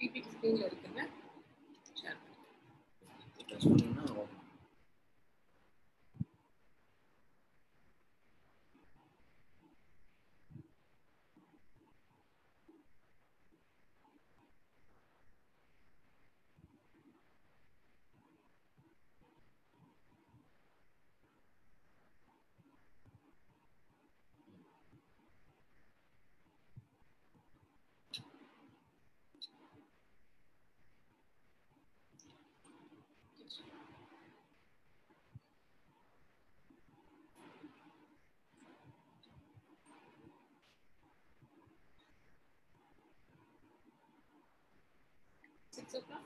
PPT ஸ்கிரீன்ல இருக்குங்க. Share o'clock.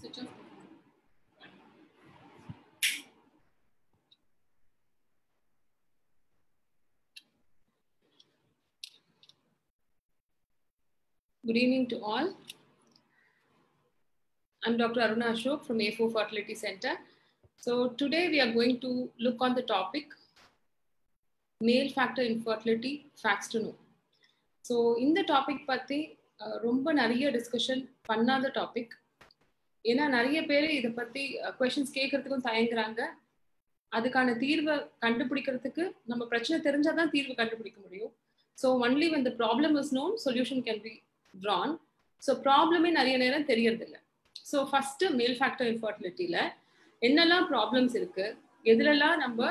Switch off. Good evening to all. I'm Dr. Aruna Ashok from A4 Fertility Center. So today we are going to look on the topic male factor infertility facts to know. So இந்த topic பத்தி ரொம்ப நிறைய discussion பண்ணாத topic. ஏன்னா நிறைய பேர் இதை பத்தி கொஸ்டின்ஸ் கேட்கறதுக்கும் தயங்குறாங்க. அதுக்கான தீர்வை கண்டுபிடிக்கிறதுக்கு நம்ம பிரச்சனை தெரிஞ்சாதான் தீர்வு கண்டுபிடிக்க முடியும். So only when the problem is known, solution can be drawn. So ப்ராப்ளமே நிறைய நேரம் தெரியறதில்லை. ஸோ ஃபர்ஸ்ட் மேல் ஃபேக்டர் இன்ஃபர்டிலிட்டியில என்னெல்லாம் ப்ராப்ளம்ஸ் இருக்கு, எதுலெல்லாம் நம்ம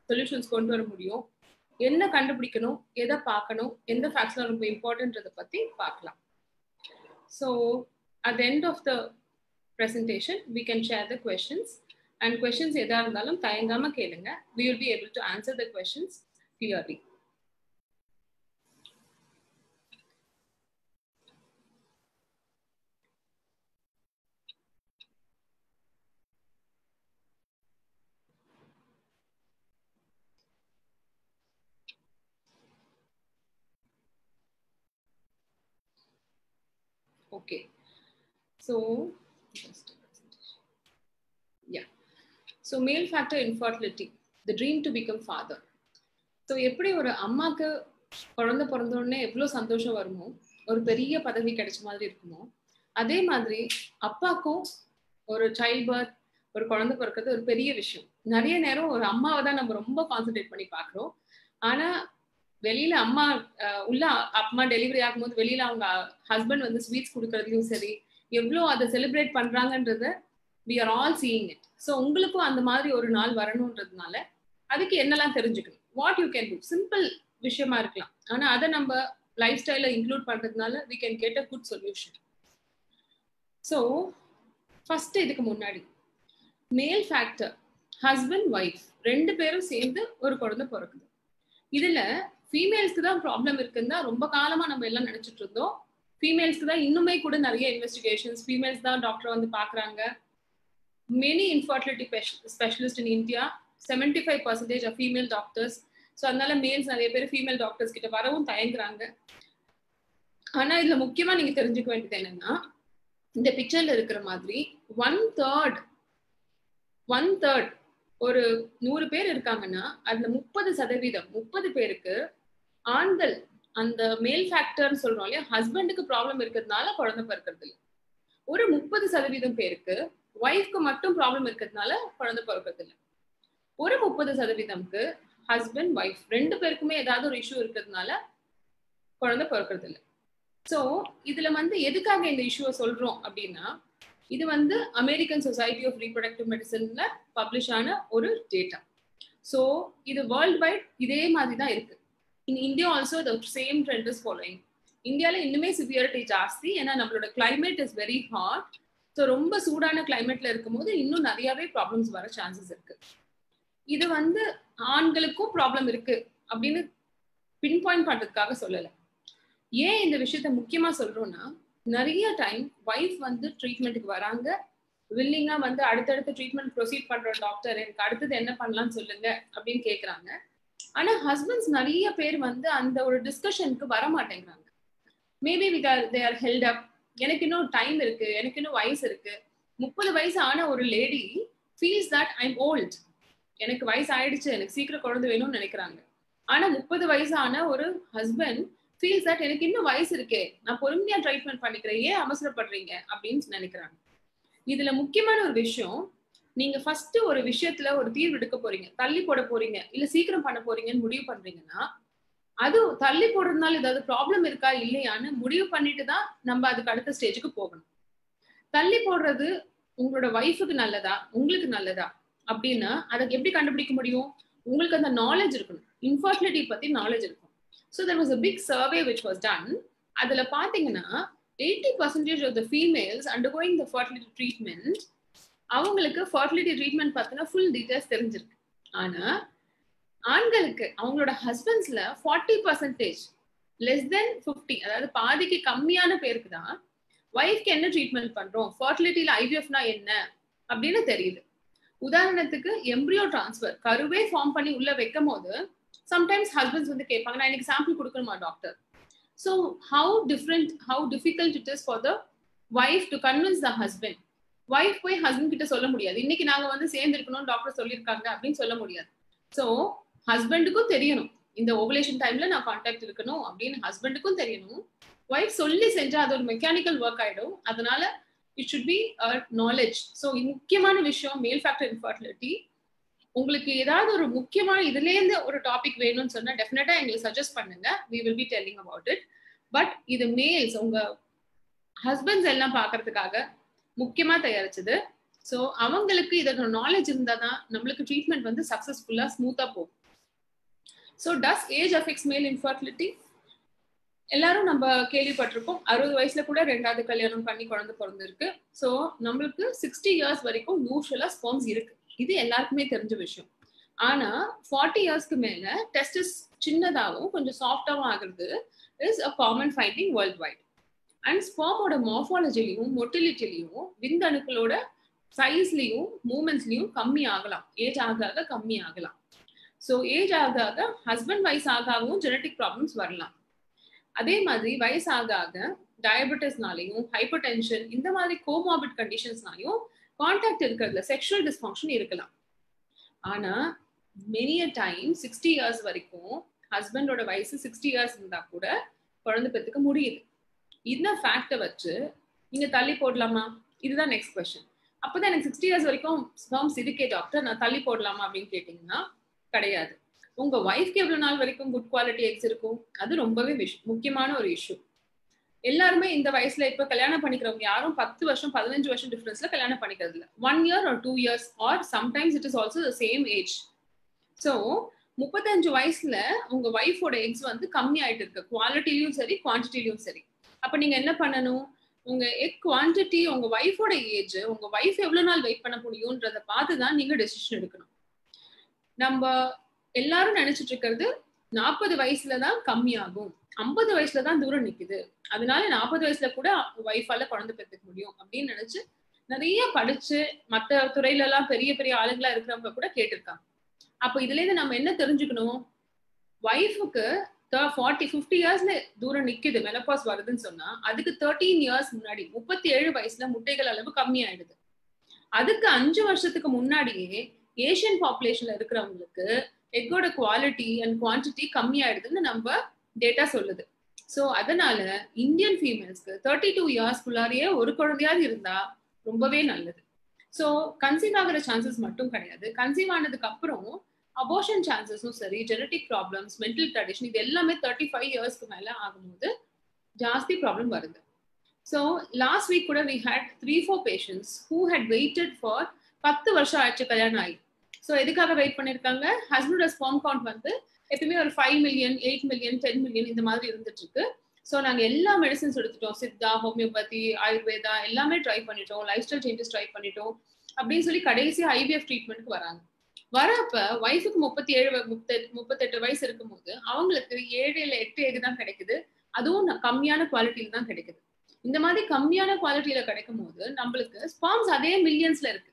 சொல்யூஷன்ஸ் கொண்டு வர முடியும், என்ன கண்டுபிடிக்கணும், எதை பார்க்கணும், எந்த ஃபேக்ட்ஸ்லாம் ரொம்ப இம்பார்ட்டன்ட்றதை பத்தி பார்க்கலாம். So at the end of the presentation we can share the questions, and questions எதா இருந்தாலும் தயங்காம கேளுங்க. We will be able to answer the questions clearly. Okay, so so male factor infertility, the dream to become father. So எப்படி ஒரு அம்மாக்கு குழந்தை பிறந்த உடனே எவ்வளவு சந்தோஷம் வருமோ, ஒரு பெரிய பதவி கிடைச்ச மாதிரி இருக்குமோ, அதே மாதிரி அப்பாக்கும் ஒரு சைல்ட் பர்த், ஒரு குழந்தை பிறக்கிறது ஒரு பெரிய விஷயம். நிறைய நேரம் ஒரு அம்மாவை தான் நம்ம ரொம்ப கான்சென்ட்ரேட் பண்ணி பாக்குறோம். ஆனா வெளியில அம்மா உள்ள அம்மா டெலிவரி ஆகும்போது வெளியில அவங்க ஹஸ்பண்ட் வந்து ஸ்வீட்ஸ் கொடுக்கறதுலையும் சரி, எவ்வளோ அதை செலிப்ரேட் பண்றாங்கன்றத we are all seeing it. So உங்களுக்கும் அந்த மாதிரி ஒரு நாள் வரணுன்றதுனால அதுக்கு என்னெல்லாம் தெரிஞ்சுக்கணும், what you can do, simple விஷயமா இருக்கலாம். ஆனா அதை நம்ம லைஃப் ஸ்டைல இன்க்ளூட் பண்றதுனால we can get a good solution. So first இதுக்கு முன்னாடி மேல் ஃபேக்டர், ஹஸ்பண்ட் ஒய்ஃப் ரெண்டு பேரும் சேர்ந்து ஒரு குழந்தை பிறக்குது. இதுல ஃபீமேல்ஸ்க்கு தான் ப்ராப்ளம் இருக்குன்னு தான் ரொம்ப காலமா நம்ம எல்லாம் நினைச்சிட்டு இருந்தோம். ஃபீமேல்ஸ்க்கு தான் இன்னுமே கூட நிறைய இன்வெஸ்டிகேஷன்ஸ், ஃபீமேல்ஸ் தான் டாக்டர் வந்து பாக்குறாங்க. Many infertility specialists in India, 75% are female doctors. So அதனால மேல்ஸ் நிறைய பேர் ஃபீமேல் டாக்டர்ஸ் கிட்ட வரவும் தயங்குறாங்க. ஆனா இதுல முக்கியமா நீங்க தெரிஞ்சுக்க வேண்டியது என்னன்னா, இந்த பிக்சர்ல இருக்கிற மாதிரி ஒன் தேர்ட் ஒரு 100 பேர் இருக்காங்கன்னா அதுல 30% பேருக்கு ஆண்கள் அந்த மேல் ஃபேக்டர் சொல்றோம் இல்லையா, ஹஸ்பண்டுக்கு ப்ராப்ளம் இருக்கிறதுனால குழந்தை பிறக்கிறது இல்லை. ஒரு 30% பேருக்கு ஒய்ஃப்க்கு மட்டும் ப்ராப்ளம் இருக்கிறதுனால குழந்தை பிறக்கிறது இல்லை. ஒரு 30%க்கு ஹஸ்பண்ட் ஒய்ஃப் ரெண்டு பேருக்குமே ஏதாவது ஒரு இஷ்யூ இருக்கிறதுனால குழந்தை பிறக்கிறது இல்லை. ஸோ இதுல வந்து எதுக்காக இந்த இஷ்யூவை சொல்றோம் அப்படின்னா, இது வந்து அமெரிக்கன் சொசைட்டி ஆஃப் ரீப்ரொடக்டிவ் மெடிசன்ல பப்ளிஷ் ஆன ஒரு டேட்டா. ஸோ இது வேர்ல்ட் வைட் இதே மாதிரி தான் இருக்கு. In India also the same trend is following. இந்தியாவில் இன்னுமே சிவியரிட்டி ஜாஸ்தி, ஏன்னா நம்மளோட climate is very hot. So ரொம்ப சூடான கிளைமேட்ல இருக்கும்போது இன்னும் நிறையவே ப்ராப்ளம்ஸ் வர சான்சஸ் இருக்கு. இது வந்து ஆண்களுக்கும் ப்ராப்ளம் இருக்கு அப்படின்னு பின் பாயிண்ட் பண்றதுக்காக சொல்லலை. ஏன் இந்த விஷயத்த முக்கியமா சொல்றோம்னா, நிறைய டைம் ஒய்ஃப் வந்து ட்ரீட்மெண்ட்டுக்கு வராங்க, வில்லிங்கா வந்து அடுத்தடுத்த ட்ரீட்மெண்ட் ப்ரொசீட் பண்ற டாக்டர் எனக்கு அடுத்தது என்ன பண்ணலாம்னு சொல்லுங்க அப்படின்னு கேட்குறாங்க. ஆனா ஹஸ்பண்ட்ஸ் நிறைய பேர் வந்து அந்த ஒரு டிஸ்கஷனுக்கு வர மாட்டேங்கிறாங்க. மேபி தே ஆர் ஹெல்ட் அப், எனக்கு இன்னும் டைம் இருக்கு, எனக்கு இன்னும் வயசு இருக்கு, 30 வயசு ஆன ஒரு lady feels that I'm old, எனக்கு வயசு ஆயிடுச்சு, எனக்கு சீக்கிரம் குழந்தை வேணும்னு நினைக்கிறாங்க. ஆனா 30 வயசான ஒரு ஹஸ்பண்ட் ஃபீல்ஸ் தட் எனக்கு இன்னும் வயசு இருக்கே, நான் பொறுமையா ட்ரீட்மெண்ட் பண்ணிக்கிறேன், ஏன் அவசரப்படுறீங்க அப்படின்னு நினைக்கிறாங்க. இதுல முக்கியமான ஒரு விஷயம், நீங்க ஃபர்ஸ்ட் ஒரு விஷயத்துல ஒரு தீர்வு எடுக்க போறீங்க, தள்ளி போட போறீங்க இல்ல சீக்கிரம் பண்ண போறீங்கன்னு முடிவு பண்றீங்கன்னா, அது தள்ளி போடுறதுனால ஏதாவது ப்ராப்ளம் இருக்கா இல்லையான்னு முடிவு பண்ணிட்டு தான் நம்ம அதுக்கு அடுத்த ஸ்டேஜுக்கு போகணும். தள்ளி போடுறது உங்களோட வைஃபுக்கு நல்லதா உங்களுக்கு நல்லதா அப்படின்னா அதுக்கு எப்படி கண்டுபிடிக்க முடியும்? உங்களுக்கு அந்த நாலேஜ் இருக்கணும், இன்ஃபர்டிலிட்டி பத்தி நாலேஜ் இருக்கும். So there was a big survey which was done. அதுல பாத்தீங்கன்னா 80% of the females undergoing the fertility treatment, அவங்களுக்கு fertility treatment பத்தின full details தெரிஞ்சிருக்கு. ஆனா ஆண்களுக்கு அவங்களோட ஹஸ்பண்ட்ஸ்ல 40% less than 50, அதாவது பாதிக்கு கம்மியான பேருக்கு தான் வைஃப்க்கு என்ன ட்ரீட்மெண்ட் பண்றோம், ஃபர்டிலிட்டியில ஐவிஎஃப்னா என்ன அப்படின்னு தெரியுது. உதாரணத்துக்கு எம்ப்ரியோ டிரான்ஸ்ஃபர், கருவே ஃபார்ம் பண்ணி உள்ள வைக்கும் போது சம்டைம்ஸ் ஹஸ்பண்ட்ஸ் வந்து கேட்பாங்க, நான் எனக்கு சாம்பிள் கொடுக்கணுமா doctor? So how difficult it is for the wife to convince the husband. Wife போய் ஹஸ்பண்ட் கிட்ட சொல்ல முடியாது, இன்னைக்கு நாங்க வந்து சேர்ந்து இருக்கணும்னு டாக்டர் சொல்லியிருக்காங்க அப்படின்னு சொல்ல முடியாது. ஸோ ஹஸ்பண்டுக்கும் தெரியணும் இந்த ஓவலேஷன் டைம்ல நான் கான்டாக்ட் இருக்கணும் அப்படின்னு ஹஸ்பண்டுக்கும் தெரியணும். வைஃப் சொல்லி செஞ்சா அது ஒரு மெக்கானிக்கல் ஒர்க் ஆயிடும். அதனால it should be knowledge. So முக்கியமான விஷயம் மேல் ஃபேக்டர் இன்ஃபர்டிலிட்டி. உங்களுக்கு ஏதாவது ஒரு முக்கியமான இதுல இருந்து ஒரு டாபிக் வேணும்னு சொன்னா டெஃபினட்டா எங்களுக்கு சஜஸ்ட் பண்ணுங்க, we will be telling about it. But இது மேல்ஸ் உங்க ஹஸ்பண்ட்ஸ் எல்லாம் பாக்குறதுக்காக முக்கியமா தயாரிச்சது. ஸோ அவங்களுக்கு இதோட நாலேஜ் இருந்தா தான் நம்மளுக்கு ட்ரீட்மெண்ட் வந்து சக்சஸ்ஃபுல்லா ஸ்மூத்தா போகும். ஸோ டஸ் ஏஜ் அஃபெக்ட்ஸ் மேல் இன்ஃபர்டிலிட்டி? எல்லாரும் நம்ம கேள்விப்பட்டிருக்கோம், 60 வயசுல கூட 2வது கல்யாணம் பண்ணி குழந்தை பிறந்திருக்கு. ஸோ நம்மளுக்கு 60 இயர்ஸ் வரைக்கும் யூஸ்வலா ஸ்பெர்ம்ஸ் இருக்கு, இது எல்லாருக்குமே தெரிஞ்ச விஷயம். ஆனா 40 இயர்ஸ்க்கு மேல டெஸ்டிஸ் சின்னதாகவும் கொஞ்சம் சாஃப்டாகவும் ஆகுறது is a common finding worldwide. And ஸ்பெர்மோட மார்ஃபாலஜிலையும் மொட்டிலிட்டிலையும் விந்தணுக்களோட சைஸ்லயும் மூமெண்ட்ஸ்லயும் கம்மி ஆகலாம், ஏஜ் ஆக ஆக கம்மி ஆகலாம். ஸோ ஏஜ் ஆக ஆக ஹஸ்பண்ட் வயசு ஆகவும் ஜெனட்டிக் ப்ராப்ளம்ஸ் வரலாம். அதே மாதிரி வயசு ஆக ஆக டயபெட்டிஸ்னாலையும் ஹைப்பர் டென்ஷன் இந்த மாதிரி கோமார்பிட் கண்டிஷன்ஸ்னாலையும் கான்டாக்ட் இருக்கிறதுல செக்ஷுவல் டிஸ்ஃபங்க்ஷன் இருக்கலாம். ஆனா மெனி அ டைம் 60 இயர்ஸ் வரைக்கும் ஹஸ்பண்டோட வயசு 60 இயர்ஸ் இருந்தா கூட குழந்தை பெற்றுக்க முடியுது. இந்த ஃபேக்டை வச்சு நீங்க தள்ளி போடலாமா? இதுதான் நெக்ஸ்ட் கொஸ்டின். அப்பதான் எனக்கு 60 இயர்ஸ் வரைக்கும் ஸ்பெர்ம்ஸ் இருக்கே டாக்டர், நான் தள்ளி போடலாமா அப்படின்னு கேட்டீங்கன்னா கிடையாது. உங்க வைஃப்க்கு எவ்வளவு நாள் வரைக்கும் குட் குவாலிட்டி எக்ஸ் இருக்கும், அது ரொம்பவே முக்கியமான ஒரு இஷ்யூ. எல்லாருமே இந்த வயசுல இப்ப கல்யாணம் பண்ணிக்கிறவங்க யாரும் 10 வருஷம் 15 வருஷம் டிஃபரன்ஸ்ல கல்யாணம் பண்ணிக்கிறது இல்ல. 1 year or 2 years or sometimes it is also the same age. So 35 வயசுல உங்க வைஃபோட எக்ஸ் வந்து கம்மி ஆயிட்டு இருக்கு, குவாலிட்டிலையும் சரி குவான்டிட்டிலையும் சரி. அப்ப நீங்க என்ன பண்ணணும், உங்க எக் குவான்டிட்டி, உங்க வைஃபோட ஏஜ், உங்க வைஃப் எவ்வளவு நாள் வெயிட் பண்ண முடியும்ன்றத பார்த்துதான் நீங்க டெசிஷன் எடுக்கணும். நம்ம எல்லாரும் நினைச்சிட்டு இருக்கிறது 40 வயசுலதான் கம்மி ஆகும், 50 வயசுலதான் தூரம் நிக்குது, அதனால 40 வயசுல கூட வைஃபால குழந்தை பெற்றுக்க முடியும் அப்படின்னு நினைச்சு நிறைய படிச்சு மத்த துறையில எல்லாம் பெரிய பெரிய ஆளுங்களா இருக்கிறவங்க கூட கேட்டிருக்காங்க. அப்ப இதுல இருந்து நம்ம என்ன தெரிஞ்சுக்கணும், வைஃபுக்கு 40-50 இயர்ஸ்ல தூரம் நிக்குது, மெனோபாஸ் வருதுன்னு சொன்னா அதுக்கு 13 இயர்ஸ் முன்னாடி 37 வயசுல முட்டைகள் அளவு கம்மி ஆயிடுது. அதுக்கு 5 வருஷத்துக்கு முன்னாடியே ஏசியன் பாப்புலேஷன்ல இருக்கிறவங்களுக்கு எக்கோட குவாலிட்டி அண்ட் குவான்டிட்டி கம்மி ஆயிடுதுன்னு நம்ம டேட்டா சொல்லுது. ஸோ அதனால இந்தியன் ஃபீமேல்ஸ்க்கு 32 இயர்ஸ்குள்ளாரியே ஒரு குழந்தையாவது இருந்தா ரொம்பவே நல்லது. ஸோ கன்சீவ் ஆகிற சான்சஸ் மட்டும் கிடையாது, கன்சீவ் ஆனதுக்கு அப்புறம் அபோர்ஷன் சான்சஸும் சரி, ஜெனட்டிக் ப்ராப்ளம்ஸ், மென்டல் ட்ரெடிஷன், இது எல்லாமே 35 இயர்ஸ்க்கு மேல ஆகும்போது ஜாஸ்தி ப்ராப்ளம் வருது. ஸோ லாஸ்ட் வீக் கூட we had 3-4 patients who had waited for 10 வருஷம் ஆயிடுச்சு கல்யாணம் ஆகி. ஸோ எதுக்காக வெயிட் பண்ணிருக்காங்க, ஹஸ்பண்டோட ஸ்பெர்ம் கவுண்ட் வந்து எப்பவுமே ஒரு 5 million 8 million 10 million இந்த மாதிரி இருந்துட்டு இருக்கு. ஸோ நாங்க எல்லா மெடிசன்ஸ் எடுத்துட்டோம், சித்தா, ஹோமியோபதி, ஆயுர்வேதா எல்லாமே ட்ரை பண்ணிட்டோம், லைஃப் ஸ்டைல் சேஞ்சஸ் ட்ரை பண்ணிட்டோம் அப்படின்னு சொல்லி கடைசி ஐவிஎஃப் ட்ரீட்மெண்ட்க்கு வராங்க. வரப்ப வைஃபுக்கு 37-38 வயசு இருக்கும்போது அவங்களுக்கு 7 இல்ல 8 எக் தான் கிடைக்குது, அதுவும் கம்மியான குவாலிட்டியில தான் கிடைக்குது. இந்த மாதிரி கம்மியான குவாலிட்டியில கிடைக்கும் போது நம்மளுக்கு ஸ்பெர்ம்ஸ் அதே மில்லியன்ஸ்ல இருக்கு.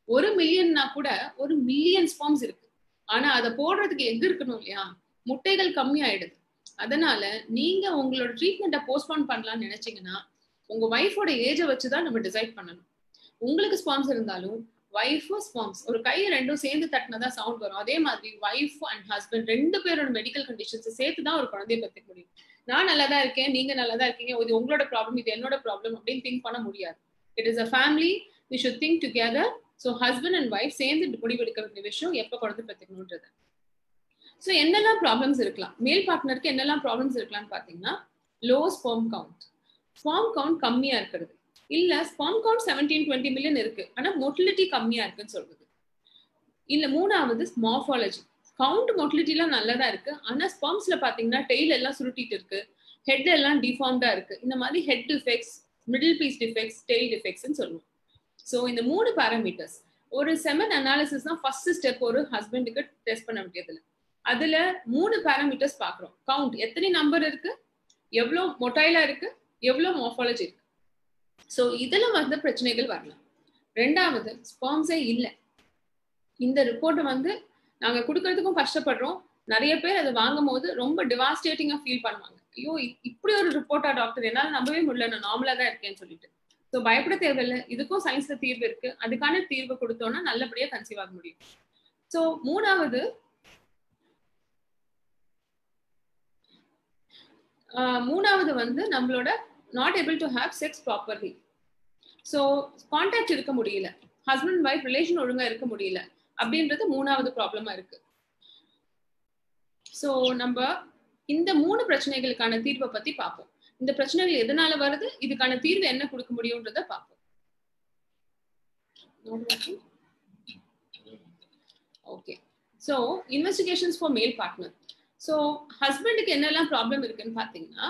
1 மில்லியன்னா கூட 1 மில்லியன் ஸ்பெர்ம்ஸ் இருக்கு. ஆனா அதை போடுறதுக்கு எக் இருக்கணும் இல்லையா, முட்டைகள் கம்மி ஆயிடுது. அதனால நீங்க உங்களோட ட்ரீட்மெண்ட்டை போஸ்ட்போன் பண்ணலாம்னு நினைச்சீங்கன்னா உங்க வைஃபோட ஏஜை வச்சுதான் நம்ம டிசைட் பண்ணணும். உங்களுக்கு ஸ்பாம்ஸ் இருந்தாலும் வைஃபும் ஸ்பாம்ஸ் ஒரு கை ரெண்டும் சேர்ந்து தட்டினதான் சவுண்ட் வரும். அதே மாதிரி வைஃப் அண்ட் ஹஸ்பண்ட் 2 பேரோட மெடிக்கல் கண்டிஷன்ஸ் சேர்த்து தான் ஒரு குழந்தைய பெற்றுக்க முடியும். நான் நல்லா தான் இருக்கேன், நீங்க நல்லா தான் இருக்கீங்க, இது உங்களோட ப்ராப்ளம், இது என்னோட ப்ராப்ளம் அப்படின்னு திங்க் பண்ண முடியாது. It is a family, we should think together. So husband and wife சேர்ந்து முடிவெடுக்க வேண்டிய விஷயம் எப்போ குழந்தை பெற்றுக்கணுன்றது. ஸோ என்னெல்லாம் ப்ராப்ளம்ஸ் இருக்கலாம், மேல் பார்ட்னருக்கு என்னெல்லாம் ப்ராப்ளம்ஸ் இருக்கலாம்னு பார்த்தீங்கன்னா, low sperm count, sperm count கம்மியா இருக்கிறது, இல்ல ஸ்பெர்ம் கவுண்ட் 17-20 மில்லியன் இருக்கு ஆனா மோட்டிலிட்டி கம்மியா இருக்குன்னு சொல்றது. இல்ல மூணாவது மார்ஃபாலஜி, கவுண்ட் மோட்டிலிட்டிலாம் நல்லதா இருக்கு ஆனா ஸ்பெர்ம்ஸ்ல பாத்தீங்கன்னா டெய்ல் எல்லாம் சுருட்டிட்டு இருக்கு, ஹெட் எல்லாம் டிஃபார்ம்டா இருக்கு. இந்த மாதிரி head defects, middle piece defects, tail டிஃபெக்ட்ஸ்னு சொல்லுவோம். ஸோ இந்த 3 பாராமீட்டர்ஸ் ஒரு செமன் அனாலிசிஸ் தான் ஃபர்ஸ்ட் ஸ்டெப் ஒரு ஹஸ்பண்டுக்கு டெஸ்ட் பண்ண வேண்டியதுல. அதுல 3 பாராமீட்டர்ஸ் பாக்குறோம். கவுண்ட் எத்தனை நம்பர் இருக்கு, எவ்வளோ மொட்டைலா இருக்கு, எவ்வளோ மார்ஃபாலஜி இருக்கு. ஸோ இதுல வந்து பிரச்சனைகள் வரலாம். ரெண்டாவது ஸ்பெர்ம்ஸே இல்லை. இந்த ரிப்போர்ட் வந்து நாங்க கொடுக்கறதுக்கும் கஷ்டப்படுறோம். நிறைய பேர் அதை வாங்கும் போது ரொம்ப டிவாஸ்டேட்டிங்கா ஃபீல் பண்ணுவாங்க. ஐயோ இப்படி ஒரு ரிப்போர்ட்டா டாக்டர், என்னால நம்பவே முடியல, நான் நார்மலா தான் இருக்கேன்னு சொல்லிட்டு. ஸோ பயப்பட தேவையில்லை, இதுக்கும் சயின்ஸ்ல தீர்வு இருக்கு. அதுக்கான தீர்வு கொடுத்தோம்னா நல்லபடியா கன்சீவ் ஆக முடியும். ஸோ மூணாவது வந்து நம்மளோட not able to have sex properly. So contact இருக்க முடியல, ஹஸ்பண்ட் வைஃப் ரிலேஷன் ஒழுங்கா இருக்க முடியல அப்படின்றது மூணாவது ப்ராப்ளமா இருக்கு. ஸோ நம்ம இந்த 3 பிரச்சனைகளுக்கான தீர்வை பத்தி பார்ப்போம். இந்த பிரச்சனைகள் எதனால வருது, இதுக்கான தீர்வு என்ன கொடுக்க முடியும்ன்றத பார்ப்போம். ஓகே, ஸோ இன்வெஸ்டிகேஷன்ஸ் ஃபார் மேல் பார்ட்னர். ஸோ ஹஸ்பண்டுக்கு என்னெல்லாம் ப்ராப்ளம் இருக்குன்னு பார்த்தீங்கன்னா,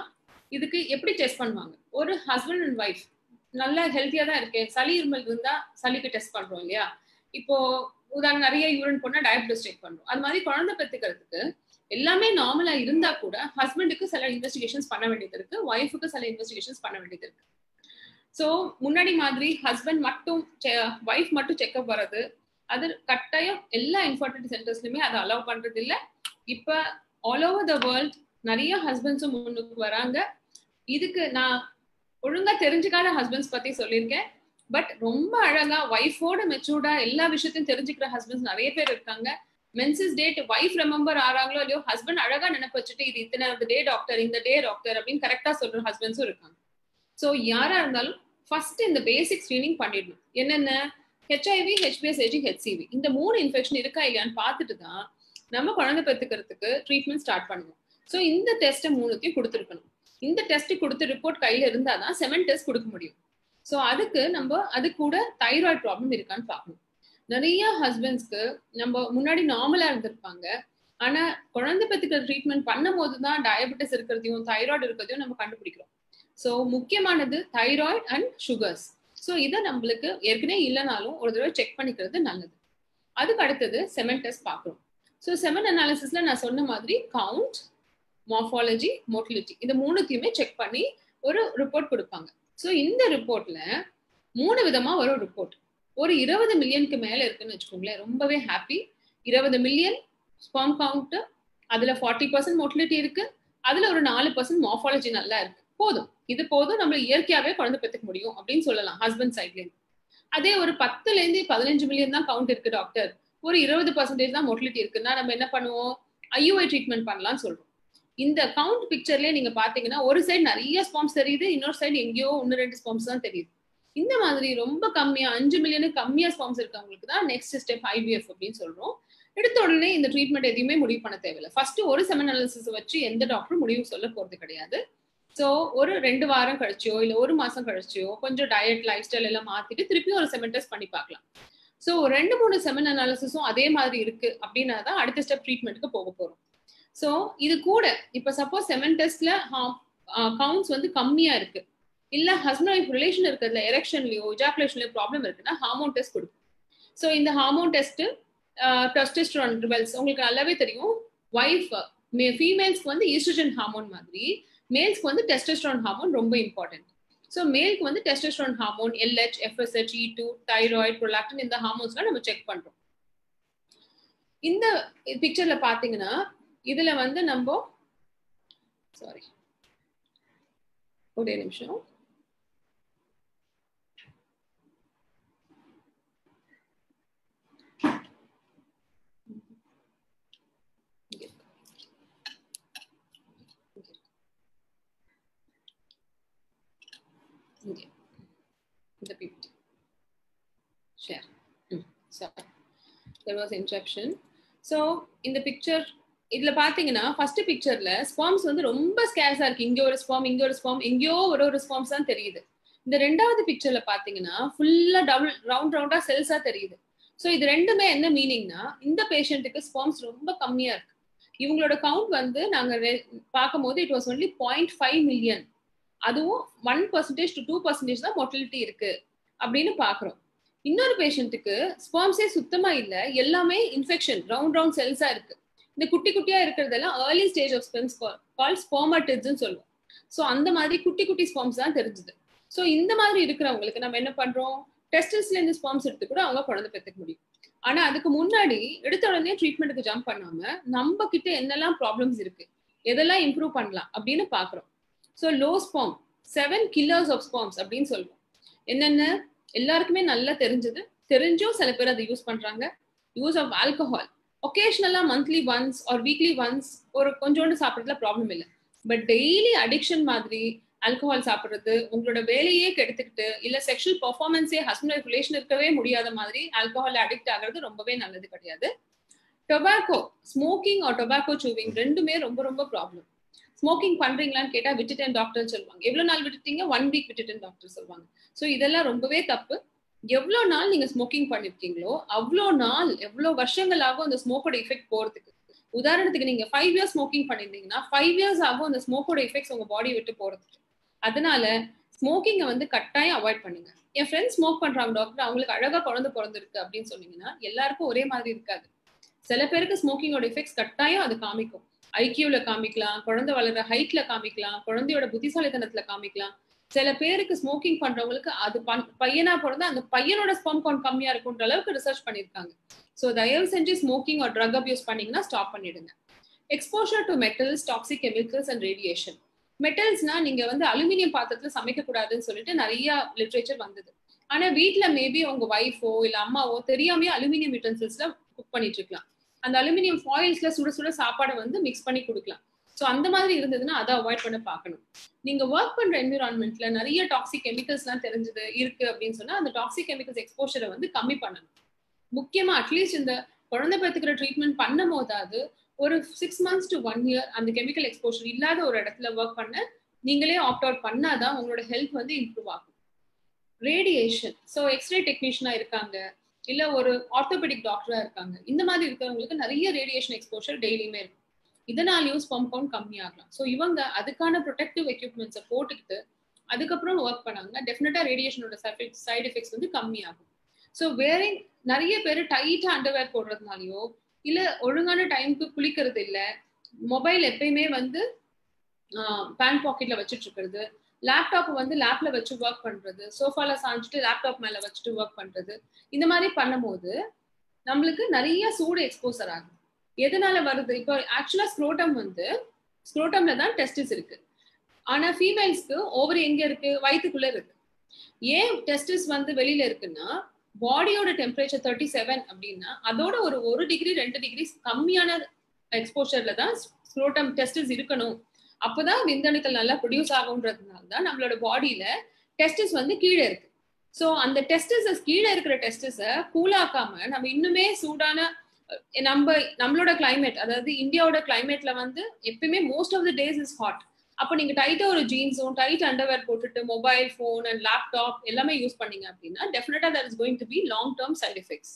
இதுக்கு எப்படி டெஸ்ட் பண்ணுவாங்க. ஒரு ஹஸ்பண்ட் அண்ட் ஒய்ஃப் நல்லா ஹெல்த்தியா தான் இருக்கேன், சளி இருமல் இருந்தா சளிக்கு டெஸ்ட் பண்றோம் இல்லையா. இப்போ உதாரணம் நிறைய யூரின் போனா டயபிட்டிஸ் செக் பண்றோம். அது மாதிரி குழந்தை பெற்றுக்கிறதுக்கு எல்லாமே நார்மலா இருந்தா கூட ஹஸ்பண்டுக்கு சில இன்வெஸ்டிகேஷன்ஸ் பண்ண வேண்டியது இருக்கு, ஒய்ஃபுக்கு சில இன்வெஸ்டிகேஷன்ஸ் பண்ண வேண்டியது இருக்கு. ஸோ முன்னாடி மாதிரி ஹஸ்பண்ட் மட்டும் ஒய்ஃப் மட்டும் செக்அப் வர்றது அது கட்டாயம் எல்லா இன்ஃபர்டிலிட்டி சென்டர்ஸ்லயுமே அதை அலோவ் பண்றது இல்லை. இப்ப ஆல் ஓவர் த வேர்ல்ட் நிறைய ஹஸ்பண்ட்ஸும் முன்னுக்கு வராங்க. இதுக்கு நான் ஒழுங்கா தெரிஞ்சுக்காத ஹஸ்பண்ட்ஸ் பத்தி சொல்லியிருக்கேன். பட் ரொம்ப அழகா ஒய்ஃபோட மெச்சூர்டா எல்லா விஷயத்தையும் தெரிஞ்சுக்கிற ஹஸ்பண்ட்ஸ் நிறைய பேர் இருக்காங்க. மென்சஸ் டேட் ஒய்ஃப் ரிமெம்பர் ஆறாங்களோ இல்லையோ, ஹஸ்பண்ட் அழகா நினைப்பு வச்சுட்டு இது இத்தனை டே டாக்டர், இந்த டே டாக்டர் அப்படின்னு கரெக்டா சொல்ற ஹஸ்பண்ட்ஸும் இருக்காங்க. ஸோ யாரா இருந்தாலும் ஃபர்ஸ்ட் இந்த பேசிக் ஸ்கிரீனிங் பண்ணிடணும். என்னென்ன HIV, HPSAG, HCV இந்த 3 இன்ஃபெக்ஷன் இருக்கா இல்லையான்னு பார்த்துட்டு தான் நம்ம குழந்தை பெற்றுக்கிறதுக்கு ட்ரீட்மெண்ட் ஸ்டார்ட் பண்ணுவோம். ஸோ இந்த டெஸ்ட்டை 3த்தையும் கொடுத்துருக்கணும். இந்த டெஸ்ட் கொடுத்து ரிப்போர்ட் கையில இருந்தாதான் செமன் டெஸ்ட் கொடுக்க முடியும். ஸோ அதுக்கு நம்ம அது கூட தைராய்டு ப்ராப்ளம் இருக்கான்னு பார்க்கணும். நிறைய ஹஸ்பண்ட்ஸ்க்கு நம்ம முன்னாடி நார்மலா இருந்திருப்பாங்க, ஆனா குழந்தை பெற்றுக்கிற ட்ரீட்மெண்ட் பண்ணும் போது தான் டயபெட்டிஸ் இருக்கிறதையும் தைராய்டு இருக்கிறதையும் நம்ம கண்டுபிடிக்கிறோம். ஸோ முக்கியமானது தைராய்டு அண்ட் சுகர்ஸ். ஸோ இதை நம்மளுக்கு ஏற்கனவே இல்லைனாலும் ஒரு தடவை செக் பண்ணிக்கிறது நல்லது. அதுக்கு அடுத்தது செமன் டெஸ்ட் பார்க்கணும். ஸோ செமன் அனாலிசிஸ்ல நான் சொன்ன மாதிரி கவுண்ட், மார்ஃபாலஜி, மோட்டிலிட்டி இந்த 3த்தையுமே செக் பண்ணி ஒரு ரிப்போர்ட் கொடுப்பாங்க. ஸோ இந்த ரிப்போர்ட்ல 3 விதமா வரும் ரிப்போர்ட். ஒரு 20 மில்லியனுக்கு மேல இருக்குன்னு வச்சுக்கோங்களேன், ரொம்பவே ஹாப்பி. 20 மில்லியன் ஸ்பெர்ம் கவுண்ட், அதுல 40% மோட்டிலிட்டி இருக்கு, அதுல ஒரு 4% மார்ஃபாலஜி நல்லா இருக்கு. போதும், இது போதும், நம்ம இயற்கையாவே குழந்தை பெற்றுக்க முடியும் அப்படின்னு சொல்லலாம் ஹஸ்பண்ட் சைட்ல இருந்து. அதே ஒரு 10-15 மில்லியன் தான் கவுண்ட் இருக்கு டாக்டர், ஒரு 20% தான் மோட்டிலிட்டி இருக்குன்னா நம்ம என்ன பண்ணுவோம், IUI ட்ரீட்மெண்ட் பண்ணலாம்னு சொல்றோம். இந்த கவுண்ட் பிக்சர்லயே நீங்க பாத்தீங்கன்னா ஒரு சைடு நிறைய ஸ்பெர்ம்ஸ் தெரியுது, இன்னொரு சைடு எங்கேயோ 1-2 ஸ்பெர்ம்ஸ் தான் தெரியுது. இந்த மாதிரி ரொம்ப கம்மியா 5 மில்லியனுக்கு கம்மியா ஸ்பெர்ம்ஸ் இருக்கவங்களுக்கு தான் நெக்ஸ்ட் ஸ்டெப் IVF அப்படின்னு சொல்றோம். எடுத்த உடனே இந்த ட்ரீட்மெண்ட் எதையுமே முடிவு பண்ண தேவையில்லை. ஃபர்ஸ்ட் ஒரு செமன் அனாலிசிஸ் வச்சு எந்த டாக்டரும் முடிவு சொல்ல போறது கிடையாது. ஸோ ஒரு 2 வாரம் கழிச்சியோ இல்ல 1 மாசம் கழிச்சியோ கொஞ்சம் டயட், லைஃப் ஸ்டைல் எல்லாம் மாத்திட்டு திருப்பி ஒரு செமன் டெஸ்ட் பண்ணி பார்க்கலாம். ஸோ 2-3 செமன் அனாலிசிஸும் அதே மாதிரி இருக்கு அப்படின்னா தான் அடுத்த ஸ்டெப் ட்ரீட்மெண்ட்டுக்கு போக போறோம். ஸோ இது கூட இப்ப சப்போஸ் செமன் டெஸ்ட்ல கவுண்ட்ஸ் வந்து கம்மியா இருக்கு, இல்ல ஹஸ்பண்ட் ஒய்ஃப் ரிலேஷன் இருக்கிறதுல எரெக்ஷன்லயோ இஜாகுலேஷன்லயோ ப்ராப்ளம் இருக்குன்னா ஹார்மோன் டெஸ்ட் கொடுக்கும். ஸோ இந்த ஹார்மோன் டெஸ்ட் டெஸ்டோஸ்டெரான் லெவல்ஸ் உங்களுக்கு நல்லாவே தெரியும். ஒய்ஃப் ஃபீமேல்ஸ்க்கு வந்து ஈஸ்ட்ரோஜன் ஹார்மோன் மாதிரி மேல்ஸ்க்கு வந்து டெஸ்டோஸ்டெரான் ஹார்மோன் ரொம்ப இம்பார்ட்டன்ட். ஸோ மேல்க்கு வந்து testosterone hormone, LH, FSH, E2, thyroid, prolactin இந்த ஹார்மோன்ஸ்லாம் நம்ம செக் பண்றோம். இந்த பிக்சர்ல பாத்தீங்கன்னா இதுல வந்து நம்ம ஒரே நிமிஷம், இங்கே இந்த PPT share. Sorry, there was interruption. So இந்த பிக்சர் இதுல பாத்தீங்கன்னா ஃபர்ஸ்ட் பிக்சர்ல ஸ்பெர்ம்ஸ் வந்து ரொம்ப ஸ்கேர்ஸா இருக்கு. இங்க ஒரு ஸ்பெர்ம், இங்க ஒரு ஸ்பெர்ம், எங்கேயோ ஒரு ஸ்பெர்ம்ஸ் தான் தெரியுது. இந்த ரெண்டாவது பிக்சர்ல பாத்தீங்கன்னா ஃபுல்லா ரவுண்டா செல்ஸா தெரியுது. சோ இது ரெண்டுமே என்ன மீனிங்னா, இந்த பேஷண்ட்டுக்கு ஸ்பெர்ம்ஸ் ரொம்ப கம்மியா இருக்கு. இவங்களோட கவுண்ட் வந்து நாங்க பார்க்கும்போது இட் வாஸ் ஒன்லி 0.5 மில்லியன். அதுவும் 1% to 2% தான் மோர்டாலிட்டி இருக்கு அப்படின்னு பாக்குறோம். இன்னொரு பேஷண்ட்டுக்கு ஸ்பெர்ம்ஸே சுத்தமா இல்ல, எல்லாமே இன்ஃபெக்ஷன் ரவுண்ட் செல்ஸா இருக்கு. இந்த குட்டி குட்டியா இருக்கிறதெல்லாம் ஏர்லி ஸ்டேஜ் ஆஃப் ஸ்பெர்ம்ஸ் கால் ஸ்பெர்மடிட்ஸ்னு சொல்லுவோம். ஸோ அந்த மாதிரி குட்டி ஸ்பெர்ம்ஸ் தான் தெரிஞ்சுது. ஸோ இந்த மாதிரி இருக்கிறவங்களுக்கு நம்ம என்ன பண்றோம், டெஸ்டிஸ்ல இருந்து ஸ்பெர்ம்ஸ் எடுத்து கூட அவங்க குழந்தை பெற்றுக்க முடியும். ஆனா அதுக்கு முன்னாடி எடுத்த உடனே ட்ரீட்மெண்ட்டுக்கு ஜம்ப் பண்ணாம நம்ம கிட்ட என்னெல்லாம் ப்ராப்ளம்ஸ் இருக்கு, எதெல்லாம் இம்ப்ரூவ் பண்ணலாம் அப்படின்னு பாக்குறோம். So low sperm 7 killers of sperms அப்படின்னு சொல்லுவோம். என்னென்ன எல்லாருக்குமே நல்லா தெரிஞ்சும் சில பேர் அதை யூஸ் பண்றாங்க. யூஸ் ஆஃப் ஆல்கஹால் ஒகேஷனலா monthly once or weekly once ஒரு கொஞ்சோண்டு சாப்பிட்றதுல ப்ராப்ளம் இல்லை. பட் டெய்லி அடிக்ஷன் மாதிரி ஆல்கஹால் சாப்பிட்றது, உங்களோட வேலையே கெடுத்துக்கிட்டு இல்ல செக்ஷுவல் பெர்ஃபார்மன்ஸே ஹஸ்பண்ட் ரிலேஷன் இருக்கவே முடியாத மாதிரி ஆல்கஹால் அடிக்ட் ஆகிறது ரொம்பவே நல்லது கிடையாது. Tobacco smoking R tobacco chewing ரெண்டுமே ரொம்ப ப்ராப்ளம். ஸ்மோக்கிங் பண்றீங்களான்னு கேட்டா விட்டுட்டேன் டாக்டர் சொல்லுவாங்க. எவ்வளவு நாள் விட்டுட்டீங்க? 1 week விட்டுட்டேன் டாக்டர் சொல்லுவாங்க. ஸோ இதெல்லாம் ரொம்பவே தப்பு. எவ்வளவு நாள் நீங்க ஸ்மோக்கிங் பண்ணிருக்கீங்களோ அவ்வளோ நாள், எவ்வளவு வருஷங்கள் ஆகும் அந்த ஸ்மோக்கோட எஃபெக்ட் போறதுக்கு. உதாரணத்துக்கு நீங்க 5 years ஸ்மோக்கிங் பண்ணிருந்தீங்கன்னா 5 years ஆகும் அந்த ஸ்மோக்கோட எஃபெக்ட்ஸ் உங்க பாடி விட்டு போறதுக்கு. அதனால ஸ்மோக்கிங்கை வந்து கட்டாயம் அவாய்ட் பண்ணுங்க. என் ஃப்ரெண்ட்ஸ் ஸ்மோக் பண்றாங்க டாக்டர், அவங்களுக்கு அழகா குழந்தை பிறந்திருக்கு அப்படின்னு சொன்னீங்கன்னா எல்லாருக்கும் ஒரே மாதிரி இருக்காது. சில பேருக்கு ஸ்மோக்கிங்கோட எஃபெக்ட்ஸ் கட்டாயம் அது காமிக்கும். ஐக்கியூல காமிக்கலாம், குழந்தை வளர்ற ஹைட்ல காமிக்கலாம், குழந்தையோட புத்திசாலித்தனத்துல காமிக்கலாம். சில பேருக்கு ஸ்மோக்கிங் பண்றவங்களுக்கு அது பையனா பிறந்தா அந்த பையனோட ஸ்பெர்ம் கவுண்ட் கம்மியா இருக்குன்ற அளவுக்கு ரிசர்ச் பண்ணிருக்காங்க. ஸோ தயவு செஞ்சு ஸ்மோக்கிங் ஆர் ட்ரக் அபியூஸ் பண்ணீங்கன்னா ஸ்டாப் பண்ணிடுங்க. Exposure to metals, toxic chemicals and radiation. மெட்டல்ஸ்னா நீங்க வந்து அலுமினியம் பாத்திரத்துல சமைக்க கூடாதுன்னு சொல்லிட்டு நிறைய லிட்ரேச்சர் வந்தது. ஆனா வீட்டுல மேபி உங்க ஒய்ஃபோ இல்ல அம்மாவோ தெரியாமையே அலுமினியம் யூட்டன்சில்ஸ்ல குக் பண்ணிட்டு இருக்கலாம். அந்த அலுமினியம் ஃபாயில்ஸ்ல சுட சாப்பாடை வந்து மிக்ஸ் பண்ணி கொடுக்கலாம். ஸோ அந்த மாதிரி இருந்ததுன்னா அதை அவாய்ட் பண்ண பார்க்கணும். நீங்க ஒர்க் பண்ற என்விரான்மெண்ட்ல நிறைய டாக்ஸிக் கெமிக்கல்ஸ் எல்லாம் இருக்கு அப்படின்னு சொன்னா அந்த டாக்ஸிக் கெமிக்கல்ஸ் எக்ஸ்போஷரை வந்து கம்மி பண்ணணும். முக்கியமா அட்லீஸ்ட் இந்த குழந்தை பெற்றுக்கிற ட்ரீட்மெண்ட் பண்ணும் போதாவது ஒரு 6 months to 1 year அந்த கெமிக்கல் எக்ஸ்போஷர் இல்லாத ஒரு இடத்துல ஒர்க் பண்ண நீங்களே ஆப்ட் அவுட் பண்ணாதான் உங்களோட ஹெல்த் வந்து இம்ப்ரூவ் ஆகும். ரேடியேஷன், ஸோ எக்ஸ்ரே டெக்னீஷியனா இருக்காங்க, இல்ல ஒரு ஆர்த்தோபெடிக் டாக்டரா இருக்காங்க, இந்த மாதிரி இருக்கிறவங்களுக்கு நிறைய ரேடியேஷன் எக்ஸ்போஷர் டெய்லியுமே இருக்கும். இதனாலயும் ஸ்பெர்ம் கவுண்ட் கம்மியாகலாம். ஸோ இவங்க அதுக்கான ப்ரொடெக்டிவ் எக்யூப்மெண்ட்ஸை போட்டுக்கிட்டு அதுக்கப்புறம் ஒர்க் பண்ணாங்கன்னா டெஃபினட்டா ரேடியேஷனோட சைட் எஃபெக்ட்ஸ் வந்து கம்மியாகும். ஸோ வேரிங் நிறைய பேர் டைட்டா அண்டர்வேர் போடுறதுனாலயோ இல்ல ஒழுங்கான டைமுக்கு குளிக்கிறது இல்ல, மொபைல் எப்பயுமே வந்து பேண்ட் பாக்கெட்ல வச்சுட்டு இருக்கிறது, லேப்டாப் வந்து லேப்ல வச்சு ஒர்க் பண்றது, சோஃபால சாஞ்சிட்டு லேப்டாப் மேல வச்சுட்டு ஒர்க் பண்றது, இந்த மாதிரி பண்ணும்போது நம்மளுக்கு நிறைய சூடு எக்ஸ்போசர் ஆகும். எதனால வருது? இப்போ ஆக்சுவலா ஸ்க்ரோட்டம்ல தான் டெஸ்டிஸ் இருக்கு. ஆனா ஃபீமேல்ஸ்க்கு ஓவரி எங்க இருக்கு? வயிற்றுக்குள்ள இருக்கு. ஏன் டெஸ்டிஸ் வந்து வெளியில இருக்குன்னா பாடியோட டெம்பரேச்சர் 37 அப்படின்னா அதோட ஒரு 1 degree 2 degrees கம்மியான எக்ஸ்போஷர்ல தான் ஸ்க்ரோட்டம் டெஸ்டிஸ் இருக்கணும். அப்பதான் விந்தணுக்கள் நல்லா ப்ரொடியூஸ் ஆகுன்றதுனால தான் நம்மளோட பாடியில டெஸ்டிஸ் வந்து கீழே இருக்கு. ஸோ அந்த டெஸ்டிஸ் கீழே இருக்கிற டெஸ்டிஸை கூலாக்காம நம்ம இன்னுமே சூடான நம்மளோட கிளைமேட், அதாவது இந்தியாவோட கிளைமேட்ல வந்து எப்பயுமே most of the days is hot. அப்போ நீங்க டைட்டா ஒரு ஜீன்ஸும் டைட் அண்டர்வேர் போட்டுட்டு மொபைல் ஃபோன் அண்ட் லேப்டாப் எல்லாமே யூஸ் பண்ணீங்க அப்படின்னா definitely that is going to be long term side effects.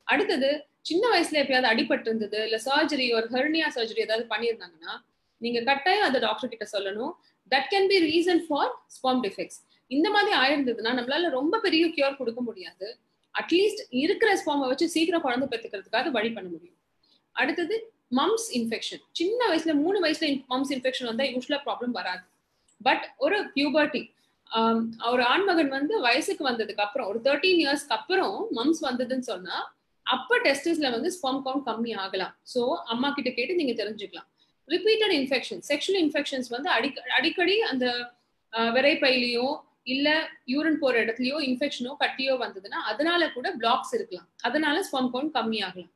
அடுத்தது சின்ன வயசுல எப்பயாவது அடிபட்டு இருந்தது இல்ல சர்ஜரி ஒரு ஹெர்னியா சர்ஜரி ஏதாவது பண்ணியிருந்தாங்கன்னா நீங்க கட்டாயம் அந்த டாக்டர் கிட்ட சொல்லணும். That can be reason for sperm defects. இந்த மாதிரி ஆயிருந்ததுன்னா நம்மளால ரொம்ப பெரிய கியூர் கொடுக்க முடியாது. அட்லீஸ்ட் இருக்கிற ஸ்பெர்மை வச்சு சீக்கிரம் குழந்தை பெற்றுக்கிறதுக்காக வழி பண்ண முடியும். அடுத்தது மம்ஸ் இன்ஃபெக்ஷன். சின்ன வயசுல 3 வயசுல மம்ஸ் இன்ஃபெக்ஷன் வந்தா யூஸ்வலா ப்ராப்ளம் வராது. பட் ஒரு பியூபர்ட்டி, ஒரு ஆண்மகன் வந்து வயசுக்கு வந்ததுக்கு அப்புறம் ஒரு 13 yearsக்கு அப்புறம் மம்ஸ் வந்ததுன்னு சொன்னா அப்ப டெஸ்டிஸ்ல வந்து ஸ்பெர்ம் கவுண்ட் கம்மி ஆகலாம். ஸோ அம்மா கிட்ட கேட்டு நீங்க தெரிஞ்சுக்கலாம். ரிப்பீட்டட் இன்ஃபெக்ஷன், செக்ஷுவல் இன்ஃபெக்ஷன்ஸ் வந்து அடிக்கடி அந்த விரைப்பையிலையோ இல்ல யூரின் போற இடத்துலயோ இன்ஃபெக்ஷனோ கட்டியோ வந்ததுன்னா அதனால கூட பிளாக்ஸ் இருக்கலாம். அதனால ஸ்பெர்ம் கவுண்ட் கம்மி ஆகலாம்.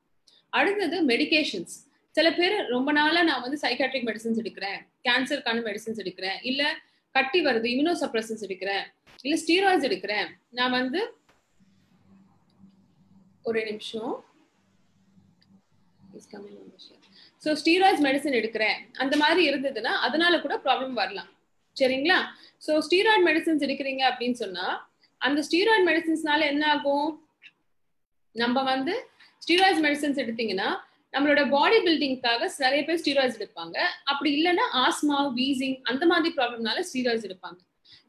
அடுத்தது மெடிகேஷன்ஸ். சில பேர் ரொம்ப நாளா நான் வந்து சைக்காட்ரிக் மெடிசன்ஸ் எடுக்கிறேன், கேன்சருக்கான மெடிசன்ஸ் எடுக்கிறேன், இல்ல கட்டி வருது, இம்யூனோசப்ரசன்ஸ் எடுக்கிறேன், இல்ல ஸ்டீராய்ட்ஸ் எடுக்கிறேன், நான் வந்து ஒரு நிமிஷம் ஸோ ஸ்டீராய்ட்ஸ் மெடிசன் எடுக்கிறேன் அந்த மாதிரி இருந்ததுன்னா அதனால கூட ப்ராப்ளம் வரலாம். சரிங்களா? ஸோ ஸ்டீராய்டு மெடிசன்ஸ் எடுக்கிறீங்க அப்படின்னு சொன்னா அந்த ஸ்டீராய்டு மெடிசன்ஸ்னால என்ன ஆகும்? நம்ம வந்து ஸ்டீராய்ட்ஸ் மெடிசன்ஸ் எடுத்தீங்கன்னா நம்மளோட பாடி பில்டிங்காக நிறைய பேர் ஸ்டீராய்ட்ஸ் எடுப்பாங்க. அப்படி இல்லைன்னா ஆஸ்மா, வீசிங் அந்த மாதிரி ப்ராப்ளம்னால ஸ்டீராய்ட்ஸ் எடுப்பாங்க.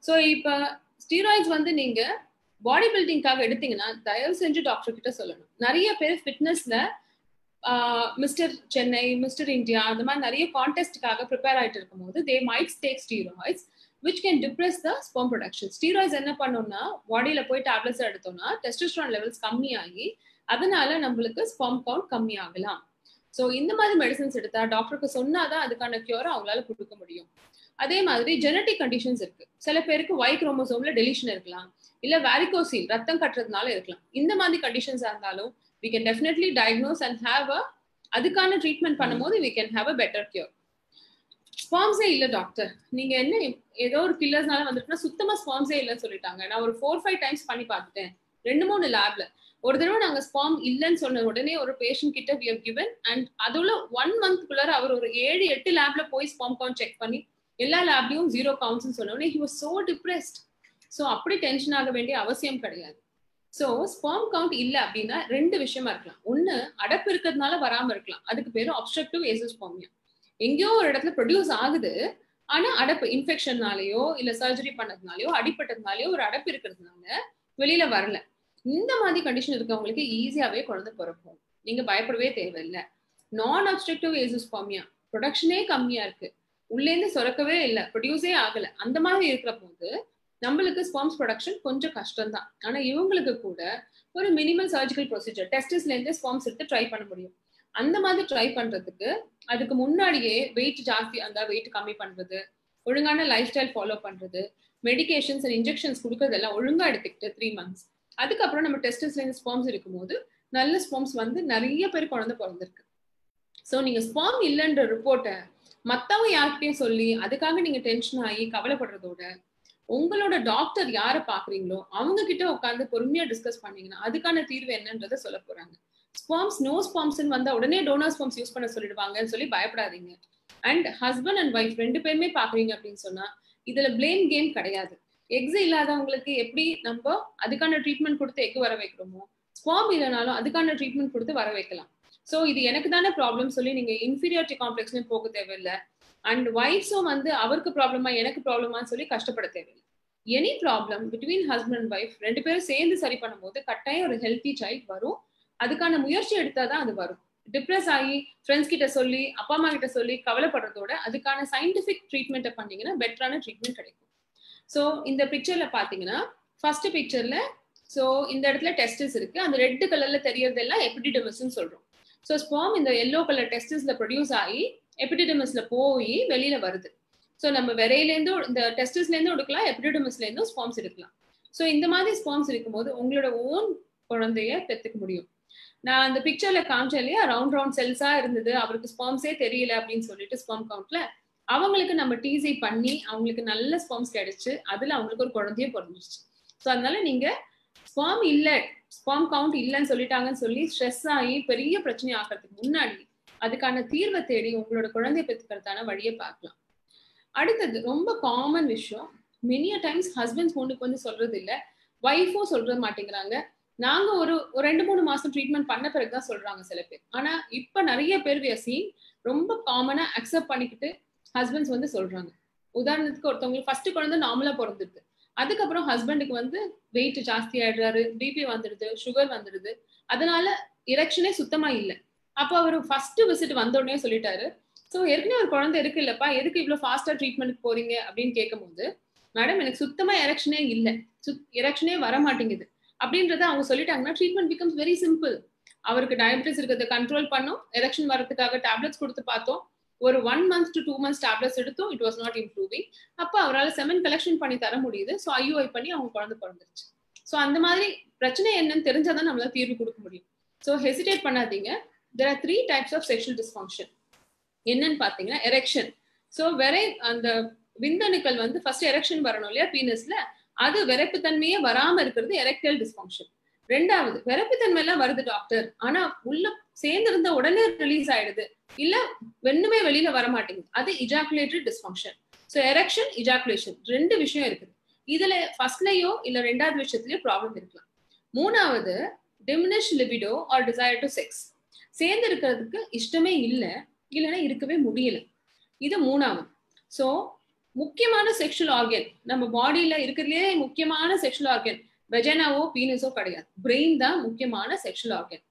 ஸோ இப்போ ஸ்டீராய்ட்ஸ் வந்து நீங்க பாடி பில்டிங்காக எடுத்தீங்கன்னா தயவு செஞ்சு டாக்டர் கிட்ட சொல்லணும். நிறைய பேர் ஃபிட்னஸ்ல மிஸ்டர் சென்னை, மிஸ்டர் இந்தியா அந்த மாதிரி நிறைய கான்டெஸ்டுக்காக ப்ரிப்பேர் ஆகிட்டு இருக்கும் போது they might take steroids which can depress the sperm production. Steroids என்ன பண்ணும்னா பாடியில போய் டேப்லெட்ஸ் எடுத்தோம்னா டெஸ்டோஸ்டெரான் லெவல்ஸ் கம்மியாகி அதனால நம்மளுக்கு ஸ்பெர்ம் கவுண்ட் கம்மி ஆகலாம். ஸோ இந்த மாதிரி மெடிசன்ஸ் எடுத்தா டாக்டருக்கு சொன்னாதான் அதுக்கான கியூரை அவங்களால கொடுக்க முடியும். அதே மாதிரி ஜெனட்டிக் கண்டிஷன்ஸ் இருக்கு. சில பேருக்கு Y குரோமோசோம்ல டெலிஷன் இருக்கலாம், இல்ல வாரிகோசில் ரத்தம் கட்டுறதுனால இருக்கலாம். இந்த மாதிரி கண்டிஷன்ஸா இருந்தாலும் we can definitely diagnose and have a அதுக்கான ட்ரீட்மெண்ட் பண்ணும்போது we can have a better cure. ஸ்பாம்ஸே இல்ல டாக்டர், நீங்க என்ன ஏதோ ஒரு கில்லர்ஸ்னால வந்துட்டுனா சுத்தமா ஸ்பாம்ஸே இல்லைன்னு சொல்லிட்டாங்க. நான் ஒரு 4-5 டைம்ஸ் பண்ணி பார்த்துட்டேன் 2-3 லேப்ல. ஒரு தடவை நாங்க ஸ்பாம் இல்லைன்னு சொன்ன உடனே ஒரு பேஷண்ட் கிட்ட we have given and அதுல 1 மந்த்க்குள்ளார அவர் ஒரு 7-8 லேப்ல போய் ஸ்பாம் கவுண்ட் செக் பண்ணி எல்லா லேப்லயும் 0 கவுண்ட்ஸ் சொன்ன உடனே he was so depressed. So அப்படி டென்ஷன் ஆக வேண்டிய அவசியம் கிடையாது. ஸோ ஸ்பெர்ம் கவுண்ட் இல்லை அப்படின்னா 2 விஷயமா இருக்கலாம். ஒன்னு அடப்பு இருக்கிறதுனால வராம இருக்கலாம், அதுக்கு பேரு obstructive azoospermia. எங்கேயோ ஒரு இடத்துல ப்ரொடியூஸ் ஆகுது, ஆனா அடப்பு இன்ஃபெக்ஷன்னாலேயோ இல்ல சர்ஜரி பண்ணதுனாலயோ அடிப்பட்டதுனாலயோ ஒரு அடப்பு இருக்கிறதுனால வெளியில வரல. இந்த மாதிரி கண்டிஷன் இருக்கவங்களுக்கு ஈஸியாவே குழந்தை பிறக்கும், நீங்க பயப்படவே தேவையில்லை. நான் அப்ஸ்ட்ரக்டிவ் ஏசோஸ்பெர்மியா ப்ரொடக்ஷனே கம்மியா இருக்கு, உள்ளேருந்து சுரக்கவே இல்லை, ப்ரொடியூஸே ஆகல, அந்த மாதிரி இருக்கிற போது நம்மளுக்கு ஸ்பெர்ம்ஸ் ப்ரொடக்ஷன் கொஞ்சம் கஷ்டம் தான். ஆனா இவங்களுக்கு கூட ஒரு மினிமல் சர்ஜிக்கல் ப்ரொசீஜர் டெஸ்டிஸ்ல இருந்து ஸ்பெர்ம்ஸ் எடுத்து ட்ரை பண்ண முடியும். அந்த மாதிரி ட்ரை பண்றதுக்கு அதுக்கு முன்னாடியே வெயிட் ஜாஸ்தி அந்த வெயிட் கம்மி பண்றது, ஒழுங்கான லைஃப் ஸ்டைல் ஃபாலோ பண்றது, மெடிகேஷன்ஸ் அண்ட் இன்ஜெக்ஷன்ஸ் கொடுக்கறதெல்லாம் ஒழுங்கா எடுத்துக்கிட்டு 3 months அதுக்கப்புறம் நம்ம டெஸ்டிஸ்ல இருந்து ஸ்பெர்ம்ஸ் இருக்கும்போது நல்ல ஸ்பெர்ம்ஸ் வந்து நிறைய பேர் குழந்தை பிறந்திருக்கு. ஸோ நீங்க ஸ்பெர்ம் இல்லைன்ற ரிப்போர்ட்டை மத்தவங்க யார்கிட்டயும் சொல்லி அதுக்காக நீங்க டென்ஷன் ஆகி கவலைப்படுறதோட உங்களோட டாக்டர் யாரை பாக்குறீங்களோ அவங்க கிட்ட உட்காந்து பொறுமையா டிஸ்கஸ் பண்ணீங்கன்னா அதுக்கான தீர்வு என்னன்றதை சொல்ல போறாங்க. ஸ்பெர்ம்ஸ் நோ ஸ்பெர்ம்ஸ் வந்தா உடனே டோனர் ஸ்பெர்ம்ஸ் யூஸ் பண்ண சொல்லிடுவாங்கன்னு சொல்லி பயப்படாதீங்க. அண்ட் ஹஸ்பண்ட் அண்ட் ஒய்ஃப் 2 பேருமே பாக்குறீங்க அப்படின்னு சொன்னா இதுல பிளேம் கேம் கிடையாது. எக்ஸ் இல்லாதவங்களுக்கு எப்படி நம்ம அதுக்கான ட்ரீட்மெண்ட் கொடுத்து எக் வர வைக்கிறோமோ ஸ்பெர்ம் இல்லைனாலும் அதுக்கான ட்ரீட்மெண்ட் கொடுத்து வர வைக்கலாம். ஸோ இது எனக்கு தானே ப்ராப்ளம் சொல்லி நீங்க இன்ஃபீரியாரிட்டி காம்ப்ளெக்ஸ்னு போக தேவையில்லை. அண்ட் ஒய்ஃப்ஸும் வந்து அவருக்கு ப்ராப்ளமா எனக்கு ப்ராப்ளமான்னு சொல்லி கஷ்டப்பட தேவையில்லை. Any problem between husband and wife 2 பேரும் சேர்ந்து சரி பண்ணும்போது கட்டாயம் ஒரு ஹெல்த்தி சைல்ட் வரும். அதுக்கான முயற்சி எடுத்தாதான் அது வரும். டிப்ரெஸ் ஆகி ஃப்ரெண்ட்ஸ் கிட்ட சொல்லி அப்பா அம்மா கிட்ட சொல்லி கவலைப்படுறதோட அதுக்கான சயின்டிபிக் ட்ரீட்மெண்ட்டை பண்ணீங்கன்னா பெட்டரான ட்ரீட்மெண்ட் கிடைக்கும். ஸோ இந்த பிக்சர்ல பாத்தீங்கன்னா ஃபர்ஸ்ட் பிக்சர்ல ஸோ இந்த இடத்துல டெஸ்டிஸ் இருக்கு, அந்த ரெட் கலர்ல தெரியறதெல்லாம் எபிடிடெமிஸ்ன்னு சொல்றோம். ஸோ ஸ்பெர்ம் இந்த எல்லோ கலர் டெஸ்டிஸ்ல ப்ரொடியூஸ் ஆகி எபிடிடெமிஸ்ல போய் வெளியில வருது. ஸோ நம்ம விரையிலேருந்து இந்த டெஸ்டிஸ்ல இருந்து எடுக்கலாம், எபிடிடெமிஸ்ல இருந்தும் ஸ்பெர்ம்ஸ் எடுக்கலாம். ஸோ இந்த மாதிரி ஸ்பெர்ம்ஸ் இருக்கும்போது உங்களோட ஓன் குழந்தைய பெற்றுக்க முடியும். நான் அந்த பிக்சர்ல காமிச்சேன் இல்லையா, ரவுண்ட் செல்ஸா இருந்தது, அவருக்கு ஸ்பெர்ம்ஸே தெரியல அப்படின்னு சொல்லிட்டு ஸ்பெர்ம் கவுண்ட்ல அவங்களுக்கு நம்ம டிசி பண்ணி அவங்களுக்கு நல்ல ஸ்பெர்ம்ஸ் கிடைச்சு அதுல அவங்களுக்கு ஒரு குழந்தைய பிறந்துருச்சு. ஸோ அதனால நீங்க ஸ்பெர்ம் இல்ல ஸ்பெர்ம் கவுண்ட் இல்லைன்னு சொல்லிட்டாங்கன்னு சொல்லி ஸ்ட்ரெஸ் ஆகி பெரிய பிரச்சனை ஆகிறதுக்கு முன்னாடி அதுக்கான தீர்வை தேடி உங்களோட குழந்தைய பெற்றுக்கிறதுக்கான வழியை பார்க்கலாம். அடுத்தது ரொம்ப காமன் விஷயம், மெனிய டைம்ஸ் ஹஸ்பண்ட்ஸ் முன்னுக்கு வந்து சொல்றது இல்லை, ஒய்ஃபும் சொல்ற மாட்டேங்கிறாங்க. நாங்க ஒரு 2-3 மாசம் ட்ரீட்மெண்ட் பண்ண பிறகுதான் சொல்றாங்க சில பேர். ஆனா இப்ப நிறைய பேர் we are seeing ரொம்ப காமனா அக்செப்ட் பண்ணிக்கிட்டு ஹஸ்பண்ட்ஸ் வந்து சொல்றாங்க. உதாரணத்துக்கு ஒருத்தவங்களுக்கு ஃபர்ஸ்ட் குழந்தை நார்மலா பிறந்துடுது, அதுக்கப்புறம் ஹஸ்பண்டுக்கு வந்து வெயிட் ஜாஸ்தி ஆயிடுறாரு, பிபி வந்துடுது, சுகர் வந்துடுது, அதனால இரெக்ஷனே சுத்தமா இல்லை. அப்போ அவர் ஃபர்ஸ்ட் விசிட் வந்த உடனே சொல்லிட்டாரு, ஸோ ஏற்கனவே ஒரு குழந்தை இருக்கு இல்லப்பா, எதுக்கு இவ்வளவு ஃபாஸ்டா ட்ரீட்மெண்ட் போறீங்க அப்படின்னு கேட்கும் போது மேடம் எனக்கு சுத்தமா எரெக்ஷனே இல்லை, எரெக்ஷனே வர மாட்டேங்குது அப்படின்றத அவங்க சொல்லிட்டாங்கன்னா ட்ரீட்மெண்ட் பிகம்ஸ் வெரி சிம்பிள். அவருக்கு டயபிட்டிஸ் இருக்கிறத கண்ட்ரோல் பண்ணோம், எரெக்ஷன் வரதுக்காக டேப்லெட்ஸ் கொடுத்து பார்த்தோம், ஒரு 1 month to 2 months டேப்லெட்ஸ் எடுத்தோம், இட் வாஸ் நாட் இம்ப்ரூவிங். அப்போ அவரால் செமன் கலெக்ஷன் பண்ணி தர முடியுது. ஸோ ஐயூஐ பண்ணி அவங்க குழந்தை பிறந்துருச்சு. ஸோ அந்த மாதிரி பிரச்சனை என்னன்னு தெரிஞ்சாதான் நம்மளால தீர்வு கொடுக்க முடியும். ஸோ ஹெசிடேட் பண்ணாதீங்க. there are 3 types of sexual dysfunction. என்னன்னு பாத்தீங்கன்னா எரெக்ஷன். ஸோ வேற அந்த விந்தணுக்கள் வந்து ஃபர்ஸ்ட் எரெக்ஷன் வரணும் இல்லையா பீனஸ்ல, அது விரைப்புத்தன்மையே வராம இருக்கிறது எரெக்டைல் டிஸ்ஃபங்க்ஷன். ரெண்டாவது, விரைப்புத்தன்மை எல்லாம் வருது டாக்டர், ஆனா உள்ள சேர்ந்திருந்த உடனே ரிலீஸ் ஆயிடுது, இல்ல வெண்ணுமே வெளியில வர மாட்டேங்குது, அது இஜாகுலேட்டரி டிஸ்ஃபங்க்ஷன். ஸோ எரெக்ஷன் இஜாகுலேஷன் ரெண்டு விஷயம் இருக்குது. இதுல ஃபர்ஸ்ட்லயோ இல்ல ரெண்டாவது விஷயத்துலயோ ப்ராப்ளம் இருக்கலாம். மூணாவது, diminish libido or desire to sex, சேர்ந்து இருக்கிறதுக்கு இஷ்டமே இல்லை, இல்லைன்னா இருக்கவே முடியல, இது மூணாவது. ஸோ முக்கியமான செக்ஷுவல் ஆர்கன் நம்ம பாடியில இருக்கிறதுலே முக்கியமான செக்ஷுவல் ஆர்கன் வெஜைனாவோ பீனஸோ கிடையாது, பிரெயின் தான் முக்கியமான செக்ஷுவல் ஆர்கன்.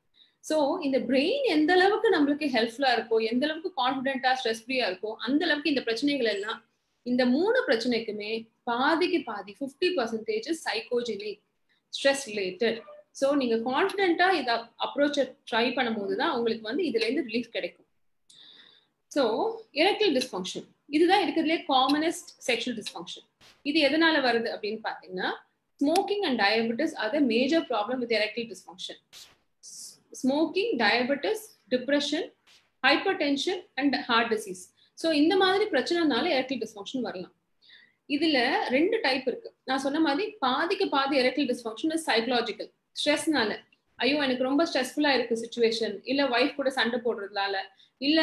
ஸோ இந்த பிரெயின் எந்த அளவுக்கு நம்மளுக்கு ஹெல்ப்ஃபுல்லா இருக்கோ, எந்த அளவுக்கு கான்ஃபிடென்ட்டா ஸ்ட்ரெஸ் ஃப்ரீயா இருக்கோ, அந்த அளவுக்கு இந்த பிரச்சனைகள் எல்லாம், இந்த மூணு பிரச்சனைக்குமே பாதிக்கு பாதி 50% சைக்கோஜெனிக், ஸ்ட்ரெஸ் ரிலேட்டட். ஸோ நீங்க கான்ஃபிடென்ட்டா இதை அப்ரோச் ட்ரை பண்ணும்போது தான் உங்களுக்கு வந்து இதுல இருந்து ரிலீஃப் கிடைக்கும். ஸோ எரெக்டைல் டிஸ்ஃபங்க்ஷன் இதுதான் இருக்கிறதுலே காமனஸ்ட் செக்ஷுவல் டிஸ்ஃபங்க்ஷன். இது எதனால வருது அப்படின்னு பாத்தீங்கன்னா, smoking and diabetes are the major problem with erectile dysfunction. Smoking, diabetes, depression, hypertension and heart disease. So இந்த மாதிரி பிரச்சனைனால erectile dysfunction வரலாம். இதுல ரெண்டு டைப் இருக்கு. நான் சொன்ன மாதிரி பாதிக்கு பாதி erectile dysfunction is psychological, ஸ்ட்ரெஸ்னால, ஐயோ எனக்கு ரொம்ப ஸ்ட்ரெஸ்ஃபுல்லா இருக்கு சிச்சுவேஷன், இல்ல வைஃப் கூட சண்டை போடுறதுனால, இல்ல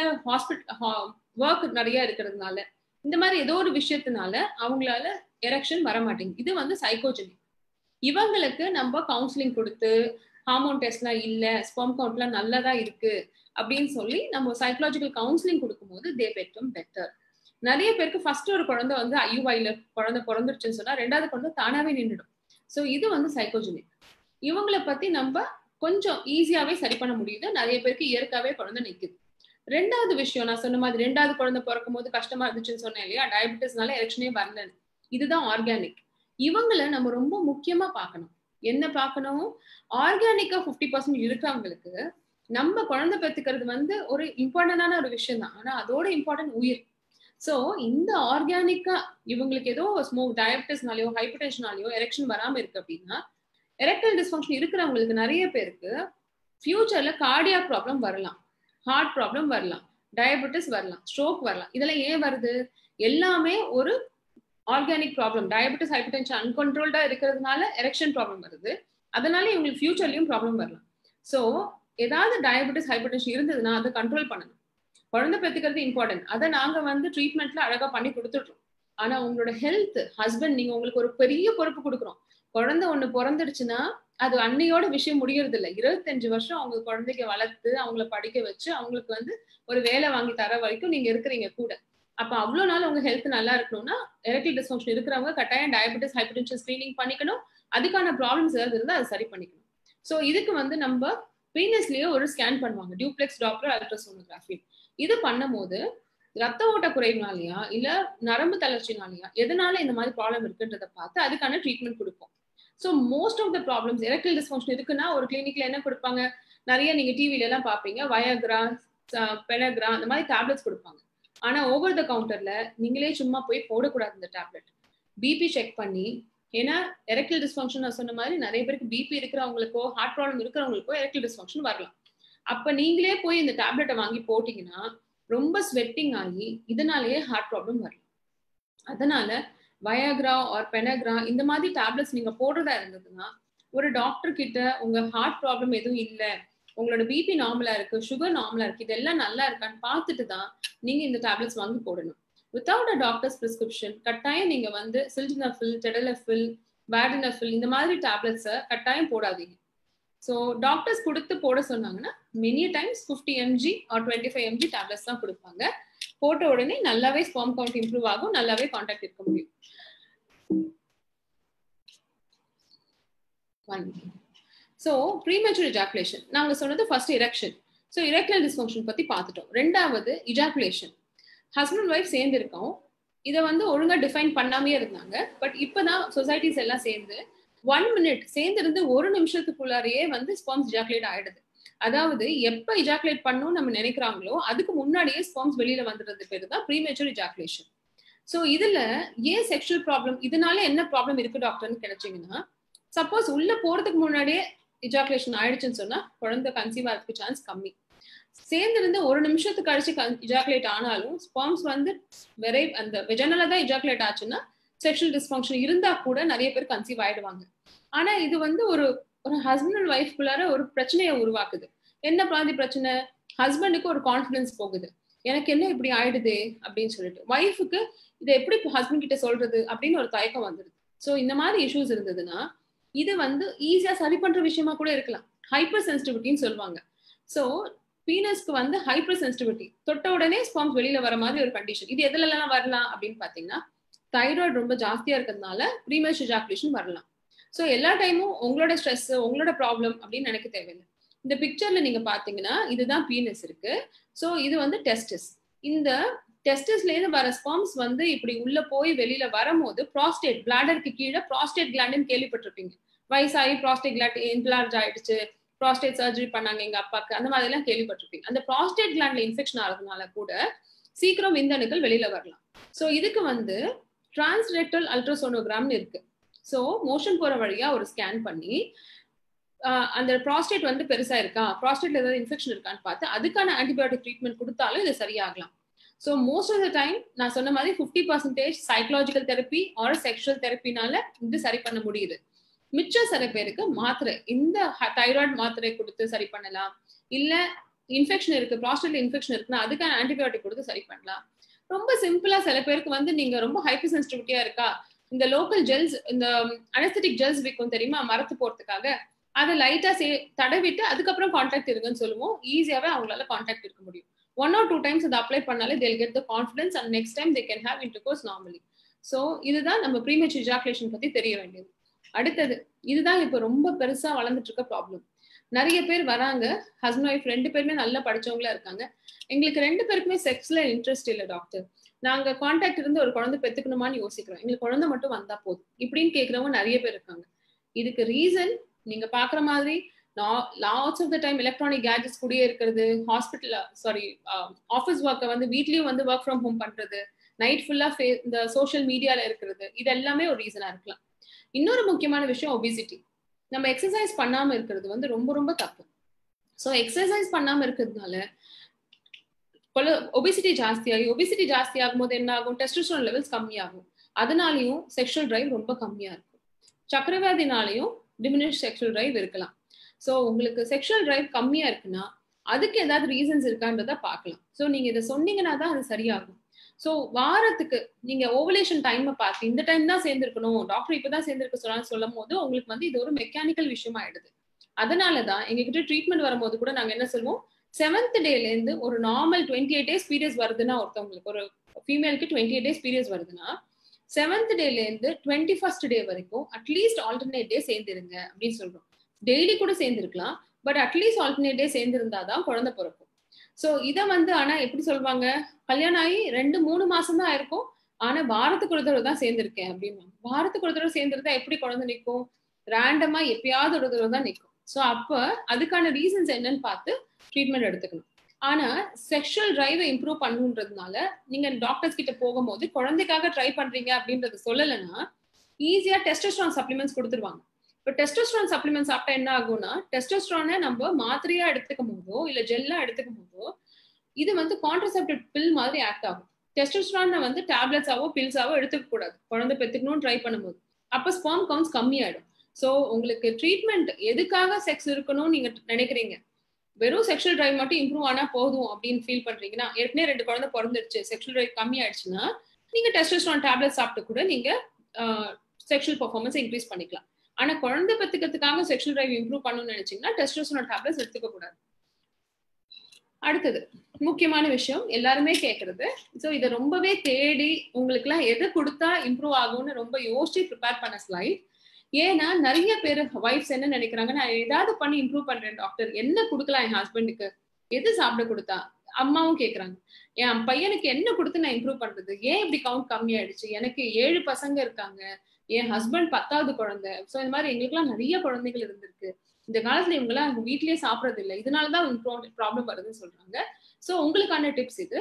ஒர்க் நிறைய இருக்கிறதுனால, இந்த மாதிரி ஏதோ ஒரு விஷயத்தினால அவங்களால எரெக்ஷன் வர மாட்டேங்குது, இது வந்து சைக்கோஜெனிக். இவங்களுக்கு நம்ம கவுன்சிலிங் கொடுத்து ஹார்மோன் டெஸ்ட்லாம் இல்ல, ஸ்பெர்ம் கவுண்ட்லாம் நல்லதா இருக்கு அப்படின்னு சொல்லி நம்ம சைக்கலாஜிக்கல் கவுன்சிலிங் கொடுக்கும்போது தே பெக்கம் பெட்டர். நிறைய பேருக்கு ஃபர்ஸ்ட் ஒரு குழந்தை வந்து ஐயுஐல குழந்தை பிறந்துருச்சுன்னு சொன்னா ரெண்டாவது குழந்தை தானாவே நின்றுடும். ஸோ இது வந்து சைக்கோஜெனிக். இவங்களை பத்தி நம்ம கொஞ்சம் ஈஸியாவே சரி பண்ண முடியுது, நிறைய பேருக்கு இயற்காவே குழந்தை நிக்குது. ரெண்டாவது விஷயம், நான் சொன்ன மாதிரி ரெண்டாவது குழந்தை பிறக்கும் போது கஷ்டமா இருந்துச்சுன்னு சொன்னேன் இல்லையா, டயபெட்டிஸ்னால எரெக்ஷனே வரல, இதுதான் ஆர்கானிக். இவங்களை நம்ம ரொம்ப முக்கியமா பார்க்கணும். என்ன பார்க்கணும், ஆர்கானிக்கா 50% இருக்கிறவங்களுக்கு நம்ம குழந்தை பெற்றுக்கிறது வந்து ஒரு இம்பார்ட்டன்டான ஒரு விஷயம் தான், ஆனா அதோட இம்பார்ட்டன்ட் உயிர். சோ இந்த ஆர்கானிக்கா இவங்களுக்கு ஏதோ டயபெட்டிஸ்னாலயோ ஹைப்பர்டென்ஷனாலயோ எரெக்ஷன் வராம இருக்கு அப்படின்னா, எரெக்டைல் டிஸ்ஃபங்க்ஷன் இருக்கிறவங்களுக்கு நிறைய பேருக்கு ஃபியூச்சர்ல கார்டியாக் ப்ராப்ளம் வரலாம், ஹார்ட் ப்ராப்ளம் வரலாம், டயபெட்டிஸ் வரலாம், ஸ்ட்ரோக் வரலாம். இதெல்லாம் ஏன் வருது, எல்லாமே ஒரு ஆர்கானிக் ப்ராப்ளம். டயபெட்டிஸ் ஹைப்பர்டென்ஷன் அன்கண்ட்ரோல்டா இருக்கிறதுனால எரெக்ஷன் ப்ராப்ளம் வருது, அதனால இவங்களுக்கு ஃபியூச்சர்லயும் ப்ராப்ளம் வரலாம். ஸோ ஏதாவது டயபெட்டிஸ் ஹைப்பர்டென்ஷன் இருந்ததுன்னா அதை கண்ட்ரோல் பண்ணணும். குழந்தை பெற்றுக்கிறது இம்பார்ட்டன்ட், அதை நாங்க வந்து ட்ரீட்மெண்ட்ல அழகா பண்ணி கொடுத்துட்றோம். ஆனா உங்களோட ஹெல்த், ஹஸ்பண்ட், நீங்க உங்களுக்கு ஒரு பெரிய பொறுப்பு கொடுக்குறோம். குழந்தை ஒண்ணு பிறந்துடுச்சுன்னா அது அன்னையோட விஷயம் முடியறது இல்லை, 25 வருஷம் அவங்க குழந்தைக்கு வளர்த்து அவங்கள படிக்க வச்சு அவங்களுக்கு வந்து ஒரு வேலை வாங்கி தர வரைக்கும் நீங்க இருக்கிறீங்க கூட. அப்ப அவ்வளவு நாள் உங்க ஹெல்த் நல்லா இருக்கணும்னா எரெக்டைல் டிஸ்ஃபங்க்ஷன் இருக்கிறவங்க கட்டாயம் டயபெட்டிஸ் ஹைப்பர்டென்ஷன் ஸ்கிரீனிங் பண்ணிக்கணும், அதுக்கான ப்ராப்ளம்ஸ் ஏதாவது இருந்தால் அதை சரி பண்ணிக்கணும். ஸோ இதுக்கு வந்து நம்ம பீனஸ்லயே ஒரு ஸ்கேன் பண்ணுவாங்க, டியூப்ளெக்ஸ் டாப்லர் அல்ட்ராசோனோகிராஃபி. இது பண்ணும் போது ரத்த ஓட்ட குறைவுனாலயா இல்ல நரம்பு தளர்ச்சினாலயா எதனால இந்த மாதிரி ப்ராப்ளம் இருக்குன்றதை பார்த்து அதுக்கான ட்ரீட்மெண்ட் கொடுப்போம். So most of the problems erectile dysfunction இருக்குன்னா ஒரு கிளினிக்ல என்ன கொடுப்பாங்க, நிறைய நீங்க டிவில எல்லாம் பாப்பீங்க, வயக்ரா, பெனக்ரா, அந்த மாதிரி டேப்லெட்ஸ் கொடுப்பாங்க. ஆனா ஓவர் த கவுண்டர்ல நீங்களே சும்மா போய் போடக்கூடாது இந்த டேப்லெட், பிபி செக் பண்ணி. ஏன்னா எரெக்டைல் டிஸ்ஃபங்க்ஷன் நான் சொன்ன மாதிரி நிறைய பேருக்கு பிபி இருக்கிறவங்களுக்கோ ஹார்ட் ப்ராப்ளம் இருக்கிறவங்களுக்கோ எரெக்டைல் டிஸ்ஃபங்க்ஷன் வரலாம். அப்ப நீங்களே போய் இந்த டேப்லெட்டை வாங்கி போட்டீங்கன்னா ரொம்ப ஸ்வெட்டிங் ஆகி இதனாலேயே ஹார்ட் ப்ராப்ளம் வரலாம். அதனால வயக்ரா ஆர் பெனக்ரா இந்த மாதிரி டேப்லெட்ஸ் நீங்க போடுறதா இருந்ததுன்னா ஒரு டாக்டர் கிட்ட உங்க ஹார்ட் ப்ராப்ளம் எதுவும் இல்லை, உங்களோட பிபி நார்மலா இருக்கு, சுகர் நார்மலா இருக்கு, இதெல்லாம் நல்லா இருக்கான்னு பார்த்துட்டு தான் நீங்க இந்த டேப்லெட்ஸ் வாங்கி போடணும். வித்தவுட் அ டாக்டர்ஸ் பிரிஸ்கிரிப்ஷன் கட்டாயம் நீங்க வந்து சில்டனஃபில், டெடலஃபில், வேர்டினஃபில் இந்த மாதிரி டேப்லெட்ஸை கட்டாயம் போடாதீங்க. ஸோ டாக்டர்ஸ் கொடுத்து போட சொன்னாங்கன்னா many times 50 mg or 25 mg tablets தான் கொடுப்பாங்க. போட்ட உடனே நல்லாவே ஸ்பெர்ம் கவுண்ட் இம்ப்ரூவ் ஆகும், நல்லாவே கான்டாக்ட் இருக்க முடியும். ஸோ ப்ரீமெச்சூர் இஜாகுலேஷன் நாங்க சொன்னது first erection. So erectile dysfunction பத்தி பார்த்துட்டோம். ரெண்டாவது இஜாகுலேஷன். ஹஸ்பண்ட் ஒய்ஃப் சேர்ந்து இருக்கோம், இதை வந்து ஒழுங்கா டிஃபைன் பண்ணாமே இருந்தாங்க. பட் இப்பதான் சொசைட்டிஸ் எல்லாம் சேர்ந்து 1 minute சேர்ந்து இருந்து 1 நிமிஷத்துக்குள்ளாரையே வந்து ஸ்பெர்ம்ஸ் இஜாகுலேட் ஆயிடுது. அதாவது எப்ப இஜாகுலேட் பண்ணணும் நம்ம நினைக்கிறாங்களோ அதுக்கு முன்னாடியே ஸ்பெர்ம்ஸ் வெளியில வந்துடுறது பேரு தான் ப்ரீமெச்சூர் இஜாகுலேஷன். ஸோ இதுல ஏன் செக்ஷுவல் ப்ராப்ளம், இதனால என்ன ப்ராப்ளம் இருக்கு டாக்டர்னு கிடைச்சீங்கன்னா, சப்போஸ் உள்ள போறதுக்கு முன்னாடியே இஜாகுலேஷன் ஆயிடுச்சுன்னு சொன்னா குழந்தை கன்சீவ் ஆகிறதுக்கு சான்ஸ் கம்மி. சேர்ந்திருந்து ஒரு நிமிஷத்துக்கு கழிச்சு இஜாக்குலேட் ஆனாலும் ஸ்பெர்ம்ஸ் வந்து அந்த வெஜைனலா தான் இஜாக்குலேட் ஆச்சுன்னா செக்ஷுவல் டிஸ்ஃபங்க்ஷன் இருந்தா கூட நிறைய பேர் கன்சீவ் ஆயிடுவாங்க. ஆனா இது வந்து ஒரு ஹஸ்பண்ட் அண்ட் ஒய்ஃப்குள்ளார ஒரு பிரச்சனையை உருவாக்குது. என்ன பாதி பிரச்சனை? ஹஸ்பண்டுக்கு ஒரு கான்ஃபிடன்ஸ் போகுது, எனக்கு என்ன இப்படி ஆயிடுது அப்படின்னு சொல்லிட்டு. ஒய்ஃபுக்கு இதை எப்படி ஹஸ்பண்ட் கிட்ட சொல்றது அப்படின்னு ஒரு தயக்கம் வந்துடுது. ஸோ இந்த மாதிரி இஷ்யூஸ் இருந்ததுன்னா இது வந்து ஈஸியா சரி பண்ற விஷயமா கூட இருக்கலாம். ஹைப்பர் சென்சிட்டிவிட்டின்னு சொல்லுவாங்க. ஸோ பீனஸ்க்கு வந்து ஹைப்பர் சென்சிட்டிவிட்டி, தொட்ட உடனே ஸ்பெர்ம்ஸ் வெளியில வர மாதிரி ஒரு கண்டிஷன். இது எதுலலாம் வரலாம் அப்படின்னு பாத்தீங்கன்னா, தைராய்டு ரொம்ப ஜாஸ்தியா இருக்கிறதுனால ப்ரீமெச்சூர் எஜாகுலேஷன் வரலாம். ஸோ எல்லா டைமும் உங்களோட ஸ்ட்ரெஸ், உங்களோட ப்ராப்ளம் அப்படின்னு நினைக்க தேவையில்லை. இந்த பிக்சர்ல நீங்க பாத்தீங்கன்னா இதுதான் பீனஸ் இருக்கு. ஸோ இது வந்து டெஸ்டிஸ். இந்த டெஸ்டிஸ்ல இருந்து வர ஸ்பெர்ம்ஸ் வந்து இப்படி உள்ள போய் வெளியில வரும்போது ப்ராஸ்டேட், பிளாடருக்கு கீழே ப்ராஸ்டேட் கிளாண்டுன்னு கேள்விப்பட்டிருப்பீங்க. வயசாகி ப்ராஸ்டேட் கிளாண்ட் என்லார்ஜ் ஆயிடுச்சு, ப்ராஸ்டேட் சர்ஜரி பண்ணாங்க எங்க அப்பாக்கு, அந்த மாதிரி எல்லாம் கேள்விப்பட்டிருப்பீங்க. அந்த ப்ராஸ்டேட் கிளாண்ட்ல இன்ஃபெக்ஷன் ஆகிறதுனால கூட சீக்கிரம் விந்தணுக்கள் வெளியில வரலாம். ஸோ இதுக்கு வந்து டிரான்ஸ்ரெக்டல் அல்ட்ராசோனோகிராம்னு இருக்கு. ஸோ மோஷன் போற வழியா ஒரு ஸ்கேன் பண்ணி அந்த ப்ராஸ்டேட் வந்து பெருசா இருக்கா, ப்ராஸ்டேட்ல ஏதாவது இன்ஃபெக்ஷன் இருக்கான்னு பார்த்து அதுக்கான ஆன்டிபயோட்டிக் ட்ரீட்மெண்ட் கொடுத்தாலும் இது சரியாகலாம். So most of the time நான் சொன்ன மாதிரி 50% சைக்கலாஜிக்கல் தெரப்பி ஆர் செக்ஷுவல் தெரப்பினால இது சரி பண்ண முடியுது. மிச்சம் சில பேருக்கு மாத்திரை, இந்த தைராய்டு மாத்திரை கொடுத்து சரி பண்ணலாம், இல்ல இன்ஃபெக்ஷன் இருக்கு, ப்ராஸ்டேட்ல இன்ஃபெக்ஷன் இருக்குன்னா அதுக்கான ஆன்டிபயோட்டிக் கொடுத்து சரி பண்ணலாம். ரொம்ப சிம்பிளா சில பேருக்கு வந்து நீங்க ரொம்ப ஹைப்பர் சென்சிட்டிவிட்டியா இருக்கா, இந்த லோக்கல் ஜெல்ஸ், இந்த அனஸ்தெட்டிக் ஜெல்ஸ் விற்கும் தெரியுமா, மரத்து போறதுக்காக, அதை லைட்டா தடவிட்டு அதுக்கப்புறம் கான்டாக்ட் இருக்குன்னு சொல்லுவோம். ஈஸியாவே அவங்களால கான்டாக்ட் இருக்க முடியும். 1 or 2 times அதை அப்ளை பண்ணாலே they'll get the confidence and next time they can have intercourse normally. So இதுதான் நம்ம ப்ரீமெச்சூர் எஜாகுலேஷன் பத்தி தெரிய வேண்டியது. அடுத்தது, இதுதான் இப்ப ரொம்ப பெருசா வளர்ந்துட்டு இருக்க ப்ராப்ளம். நிறைய பேர் வராங்க, ஹஸ்பண்ட் ஒய்ஃப் 2 பேருமே நல்லா படிச்சவங்களா இருக்காங்க. எங்களுக்கு 2 பேருக்குமே செக்ஸ்ல இன்ட்ரெஸ்ட் இல்லை டாக்டர், நாங்க கான்டாக்ட் இருந்து ஒரு குழந்தை பெத்துக்கணுமான்னு யோசிக்கிறோம், எங்களுக்கு குழந்தை மட்டும் வந்தா போதும் இப்படின்னு கேட்கறவங்க நிறைய பேர் இருக்காங்க. இதுக்கு ரீசன் நீங்க பாக்குற மாதிரி lots of the time electronic gadgets கூடயே இருக்கிறது, ஹாஸ்பிட்டல் ஆஃபீஸ் ஒர்க்கை வந்து வீட்லயும் வந்து ஒர்க் ஃப்ரம் ஹோம் பண்றது, நைட் ஃபுல்லா இந்த சோஷியல் மீடியால இருக்கிறது, இது எல்லாமே ஒரு ரீசனா இருக்கலாம். இன்னொரு முக்கியமான விஷயம் ஒபிசிட்டி. நம்ம எக்ஸசைஸ் பண்ணாம இருக்கிறது வந்து ரொம்ப ரொம்ப தப்பு. ஸோ எக்ஸசைஸ் பண்ணாம இருக்கிறதுனால ஒபிசிட்டி ஜாஸ்தியாகி, ஒபிசிட்டி ஜாஸ்தி ஆகும் போது என்ன ஆகும், டெஸ்டோஸ்டெரான் லெவல்ஸ் கம்மியாகும். அதனாலையும் செக்ஷுவல் டிரைவ் ரொம்ப கம்மியா இருக்கும். சக்கரவியாதினாலையும் டிமினிஷ் செக்ஷுவல் டிரைவ் இருக்கலாம். ஸோ உங்களுக்கு செக்ஷுவல் டிரைவ் கம்மியா இருக்குன்னா அதுக்கு ஏதாவது ரீசன்ஸ் இருக்கான்றத பார்க்கலாம். ஸோ நீங்க இதை சொன்னீங்கன்னா தான் அது சரியாகும். ஸோ வாரத்துக்கு நீங்க ஓவலேஷன் டைமை பார்த்து இந்த டைம் தான் சேர்ந்திருக்கணும், டாக்டர் இப்பதான் சேர்ந்திருக்க சொல்லும் போது உங்களுக்கு வந்து இது ஒரு மெக்கானிக்கல் விஷயம் ஆயிடுது. அதனாலதான் எங்ககிட்ட ட்ரீட்மெண்ட் வரும்போது கூட நாங்க என்ன சொல்லுவோம், 7th டேல இருந்து ஒரு நார்மல் 28 days பீரியட்ஸ் வருதுன்னா, ஒருத்தவங்களுக்கு ஒரு ஃபீமேலுக்கு 28 days பீரியட்ஸ் வருதுன்னா 7th டேல இருந்து 21st டே வரைக்கும் அட்லீஸ்ட் ஆல்டர்னேட் டே சேர்ந்துருங்க அப்படின்னு சொல்றோம். டெய்லி கூட சேர்ந்துருக்கலாம், பட் அட்லீஸ்ட் ஆல்டர்னேட் டே சேர்ந்திருந்தாதான் குழந்தை பிறக்கும். ஸோ இதை வந்து ஆனா எப்படி சொல்லுவாங்க, கல்யாணம் ஆகி 2-3 மாசம் தான் இருக்கும், ஆனா வாரத்துக்கு ஒரு தடவை தான் சேர்ந்திருக்கேன் அப்படின்னு. வாரத்துக்கு ஒரு தடவை சேர்ந்துருந்தா எப்படி குழந்தை நிற்கும், ரேண்டமா எப்பயாவது ஒரு தடவை தான் நிற்கும். ஸோ அப்ப அதுக்கான ரீசன்ஸ் என்னன்னு பார்த்து ட்ரீட்மெண்ட் எடுத்துக்கணும். ஆனா செக்ஷுவல் டிரைவை இம்ப்ரூவ் பண்ணுன்றதுனால நீங்க டாக்டர்ஸ் கிட்ட போகும்போது குழந்தைக்காக ட்ரை பண்றீங்க அப்படின்றது சொல்லலைன்னா ஈஸியா டெஸ்டோஸ்டெரான் சப்ளிமெண்ட்ஸ் கொடுத்துருவாங்க. இப்போ டெஸ்டோஸ்டெரான் சப்ளிமெண்ட் சாப்பிட்டா என்ன ஆகும்னா, டெஸ்டோஸ்டெரானை நம்ம மாத்திரையா எடுத்துக்கும் போதோ இல்ல ஜெல்லா எடுத்துக்கும் போதோ இது வந்து கான்ட்ரசெப்டிவ் பில் மாதிரி ஆக்ட் ஆகும். டெஸ்டோஸ்டெரானை வந்து டேப்லெட்ஸாவோ பில்ஸாவோ எடுத்துக்க கூடாது குழந்தை பெற்றுக்கணும்னு ட்ரை பண்ணும்போது. அப்ப ஸ்பெர்ம் கவுண்ட்ஸ் கம்மியாயிடும். ஸோ உங்களுக்கு ட்ரீட்மெண்ட் எதுக்காக செக்ஸ் இருக்கணும்னு நீங்க நினைக்கிறீங்க, வெறும் செக்ஷுவல் டிரைவ் மட்டும் இம்ப்ரூவ் ஆனா போதும் அப்படின்னு ஃபீல் பண்றீங்கன்னா, ஏற்கனவே 2 குழந்தை பிறந்துருச்சு, செக்ஷுவல் டிரைவ் கம்மி ஆயிடுச்சுன்னா நீங்க டெஸ்டோஸ்டெரான் டேப்லெட் சாப்பிட்டு கூட நீங்க செக்ஷுவல் பெர்ஃபார்மன்ஸ் இன்க்ரீஸ் பண்ணிக்கலாம். ஆனா குழந்தை பெத்துக்கிறதுக்காக செக்ஷுவல் டிரைவ் இம்ப்ரூவ் பண்ணணும்னு நினைச்சீங்கன்னா டெஸ்டோஸ்டெரான் டேப்லெட்ஸ் எடுத்துக்க கூடாது. அடுத்தது முக்கியமான விஷயம் எல்லாருமே கேட்கறது, ஸோ இதை ரொம்பவே தேடி உங்களுக்கு எல்லாம் எது கொடுத்தா இம்ப்ரூவ் ஆகும்னு ரொம்ப யோசிச்சு ப்ரிப்பேர் பண்ண ஸ்லைட். ஏன்னா நிறைய பேர் வைஃப்ஸ் என்ன நினைக்கிறாங்க, நான் ஏதாவது பண்ணி இம்ப்ரூவ் பண்றேன் டாக்டர், என்ன கொடுக்கலாம் என் ஹஸ்பண்டுக்கு, எது சாப்பிட கொடுத்தா. அம்மாவும் கேட்கறாங்க, என் பையனுக்கு என்ன கொடுத்து நான் இம்ப்ரூவ் பண்றது, ஏன் இப்படி கவுண்ட் கம்மி ஆயிடுச்சு, எனக்கு 7 பசங்க இருக்காங்க, என் ஹஸ்பண்ட் 10வது குழந்தை, ஸோ இந்த மாதிரி எங்களுக்குலாம் நிறைய குழந்தைகள் இருந்திருக்கு, இந்த காலத்துல இவங்கெல்லாம் அவங்க வீட்லயே சாப்பிடறது இல்லை, இதனாலதான் ப்ராப்ளம் வருதுன்னு சொல்றாங்க. ஸோ உங்களுக்கான டிப்ஸ் இது.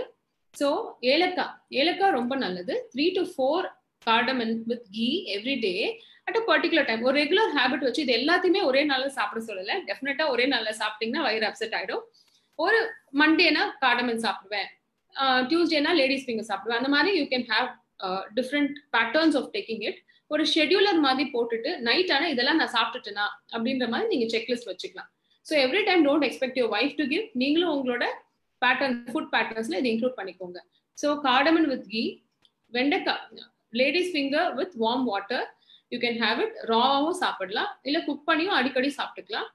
ஸோ ஏலக்காய் ரொம்ப நல்லது. 3 to 4 cardamom with ghee every day at a particular time. ஒரு ரெகுலர் ஹேபிட் வச்சு இது எல்லாத்தையுமே ஒரே நாள்ல சாப்பிட சொல்லல, டெஃபினட்டா ஒரே நாள்ல சாப்பிட்டீங்கன்னா வயிறு அப்செட் ஆயிடும். ஒரு மண்டேனா கார்டமன் சாப்பிடுவேன், டியூஸ்டேனா லேடிஸ் ஃபிங்கர் சாப்பிடுவேன். அந்த மாதிரி you can have different patterns of taking it. ஒரு ஷெட்யூலர் மாதிரி போட்டுட்டு நைட் ஆனா இதெல்லாம் நான் சாப்பிட்டுட்டேனா அப்படின்ற மாதிரி நீங்க செக்லிஸ்ட் வச்சுக்கலாம். So every time don't expect your wife to give, நீங்களும் உங்களோட பேட்டர்ன் ஃபுட் பேட்டர்ன்ஸ்ல இதை இன்க்ளூட் பண்ணிக்கோங்க. ஸோ கார்டமன் வித் கீ, வெண்டைக்காய் ladies finger with warm water, you can have it. ராவாவும் சாப்பிடலாம், இல்ல குக் பண்ணியும் அடிக்கடி சாப்பிட்டுக்கலாம்.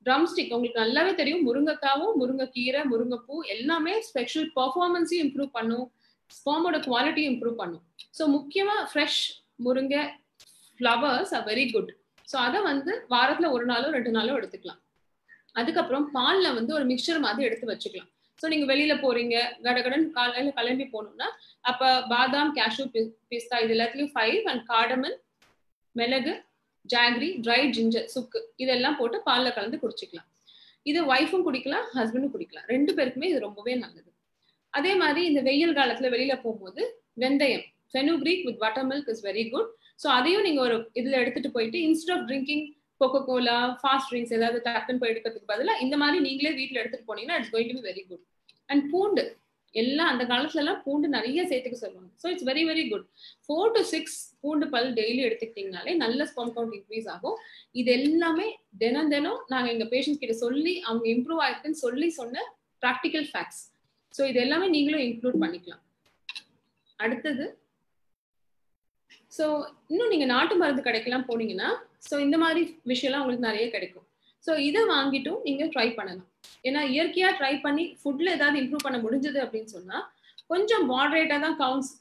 ட்ரம் ஸ்டிக் உங்களுக்கு நல்லாவே தெரியும், முருங்கைக்காவும் முருங்கைக்கீரை முருங்கைப்பூ எல்லாமே ஸ்பெஷல் பெர்ஃபார்மன்ஸையும் இம்ப்ரூவ் பண்ணும், ஸ்பெர்மோட குவாலிட்டியும் இம்ப்ரூவ் பண்ணும். ஸோ முக்கியமா ஃப்ரெஷ் முருங்கை flowers R very good. So அதை வந்து வாரத்துல ஒரு நாளோ 2 நாளோ எடுத்துக்கலாம். அதுக்கப்புறம் பால்ல வந்து ஒரு மிக்சர் மாதிரி எடுத்து வச்சுக்கலாம். ஸோ நீங்க வெளியில போறீங்க, கடகடன் காலையில கிளம்பி போகணும்னா அப்ப பாதாம், கேஷ்யூ, பிஸ்தா இது எல்லாத்துலயும் 5 அண்ட் கார்டமன், மிளகு, ஜாகரி, ட்ரை ஜிஞ்சர், சுக்கு இதெல்லாம் போட்டு பால்ல கலந்து குடிச்சிக்கலாம். இது ஒய்ஃபும் குடிக்கலாம், ஹஸ்பண்டும் குடிக்கலாம், 2 பேருக்குமே இது ரொம்பவே நல்லது. அதே மாதிரி இந்த வெயில் காலத்துல வெளியில போகும்போது வெந்தயம், fenugreek with butter milk is very good. So அதையும் நீங்க ஒரு இதுல எடுத்துட்டு போயிட்டு instead of drinking Coca Cola, fast drinks ஏதாவது டக்குன்னு போய் எடுக்கிறதுக்கு பதிலாக இந்த மாதிரி நீங்களே வீட்டில் எடுத்துட்டு போனீங்கன்னா it's going to be very good. And பூண்டு எல்லாம் அந்த காலத்துல எல்லாம் பூண்டு நிறைய சேர்த்துக்க சொல்லுவாங்க. So it's very very good. 4 to 6 பூண்டு பல் டெய்லி எடுத்துக்கிட்டீங்கனாலே நல்ல ஸ்பெர்ம் கவுண்ட் இன்க்ரீஸ் ஆகும். இது எல்லாமே தினம் தினம் நாங்கள் எங்க பேஷண்ட்ஸ் கிட்ட சொல்லி அவங்க இம்ப்ரூவ் ஆயிருக்குன்னு சொல்லி சொன்ன ப்ராக்டிக்கல் ஃபேக்ட்ஸ். ஸோ இது எல்லாமே நீங்களும் இன்க்ளூட் பண்ணிக்கலாம். அடுத்தது, ஸோ இன்னும் நீங்க நாட்டு மருந்து கடைக்கெல்லாம் போனீங்கன்னா ஸோ இந்த மாதிரி விஷயம்லாம் உங்களுக்கு நிறைய கிடைக்கும். ஸோ இதை வாங்கிட்டும் நீங்க ட்ரை பண்ணலாம். ஏன்னா இயற்கையா ட்ரை பண்ணி ஃபுட்ல ஏதாவது இம்ப்ரூவ் பண்ண முடிஞ்சது அப்படின்னு சொன்னா கொஞ்சம் மாடரேட்டா தான் கவுண்ட்ஸ்.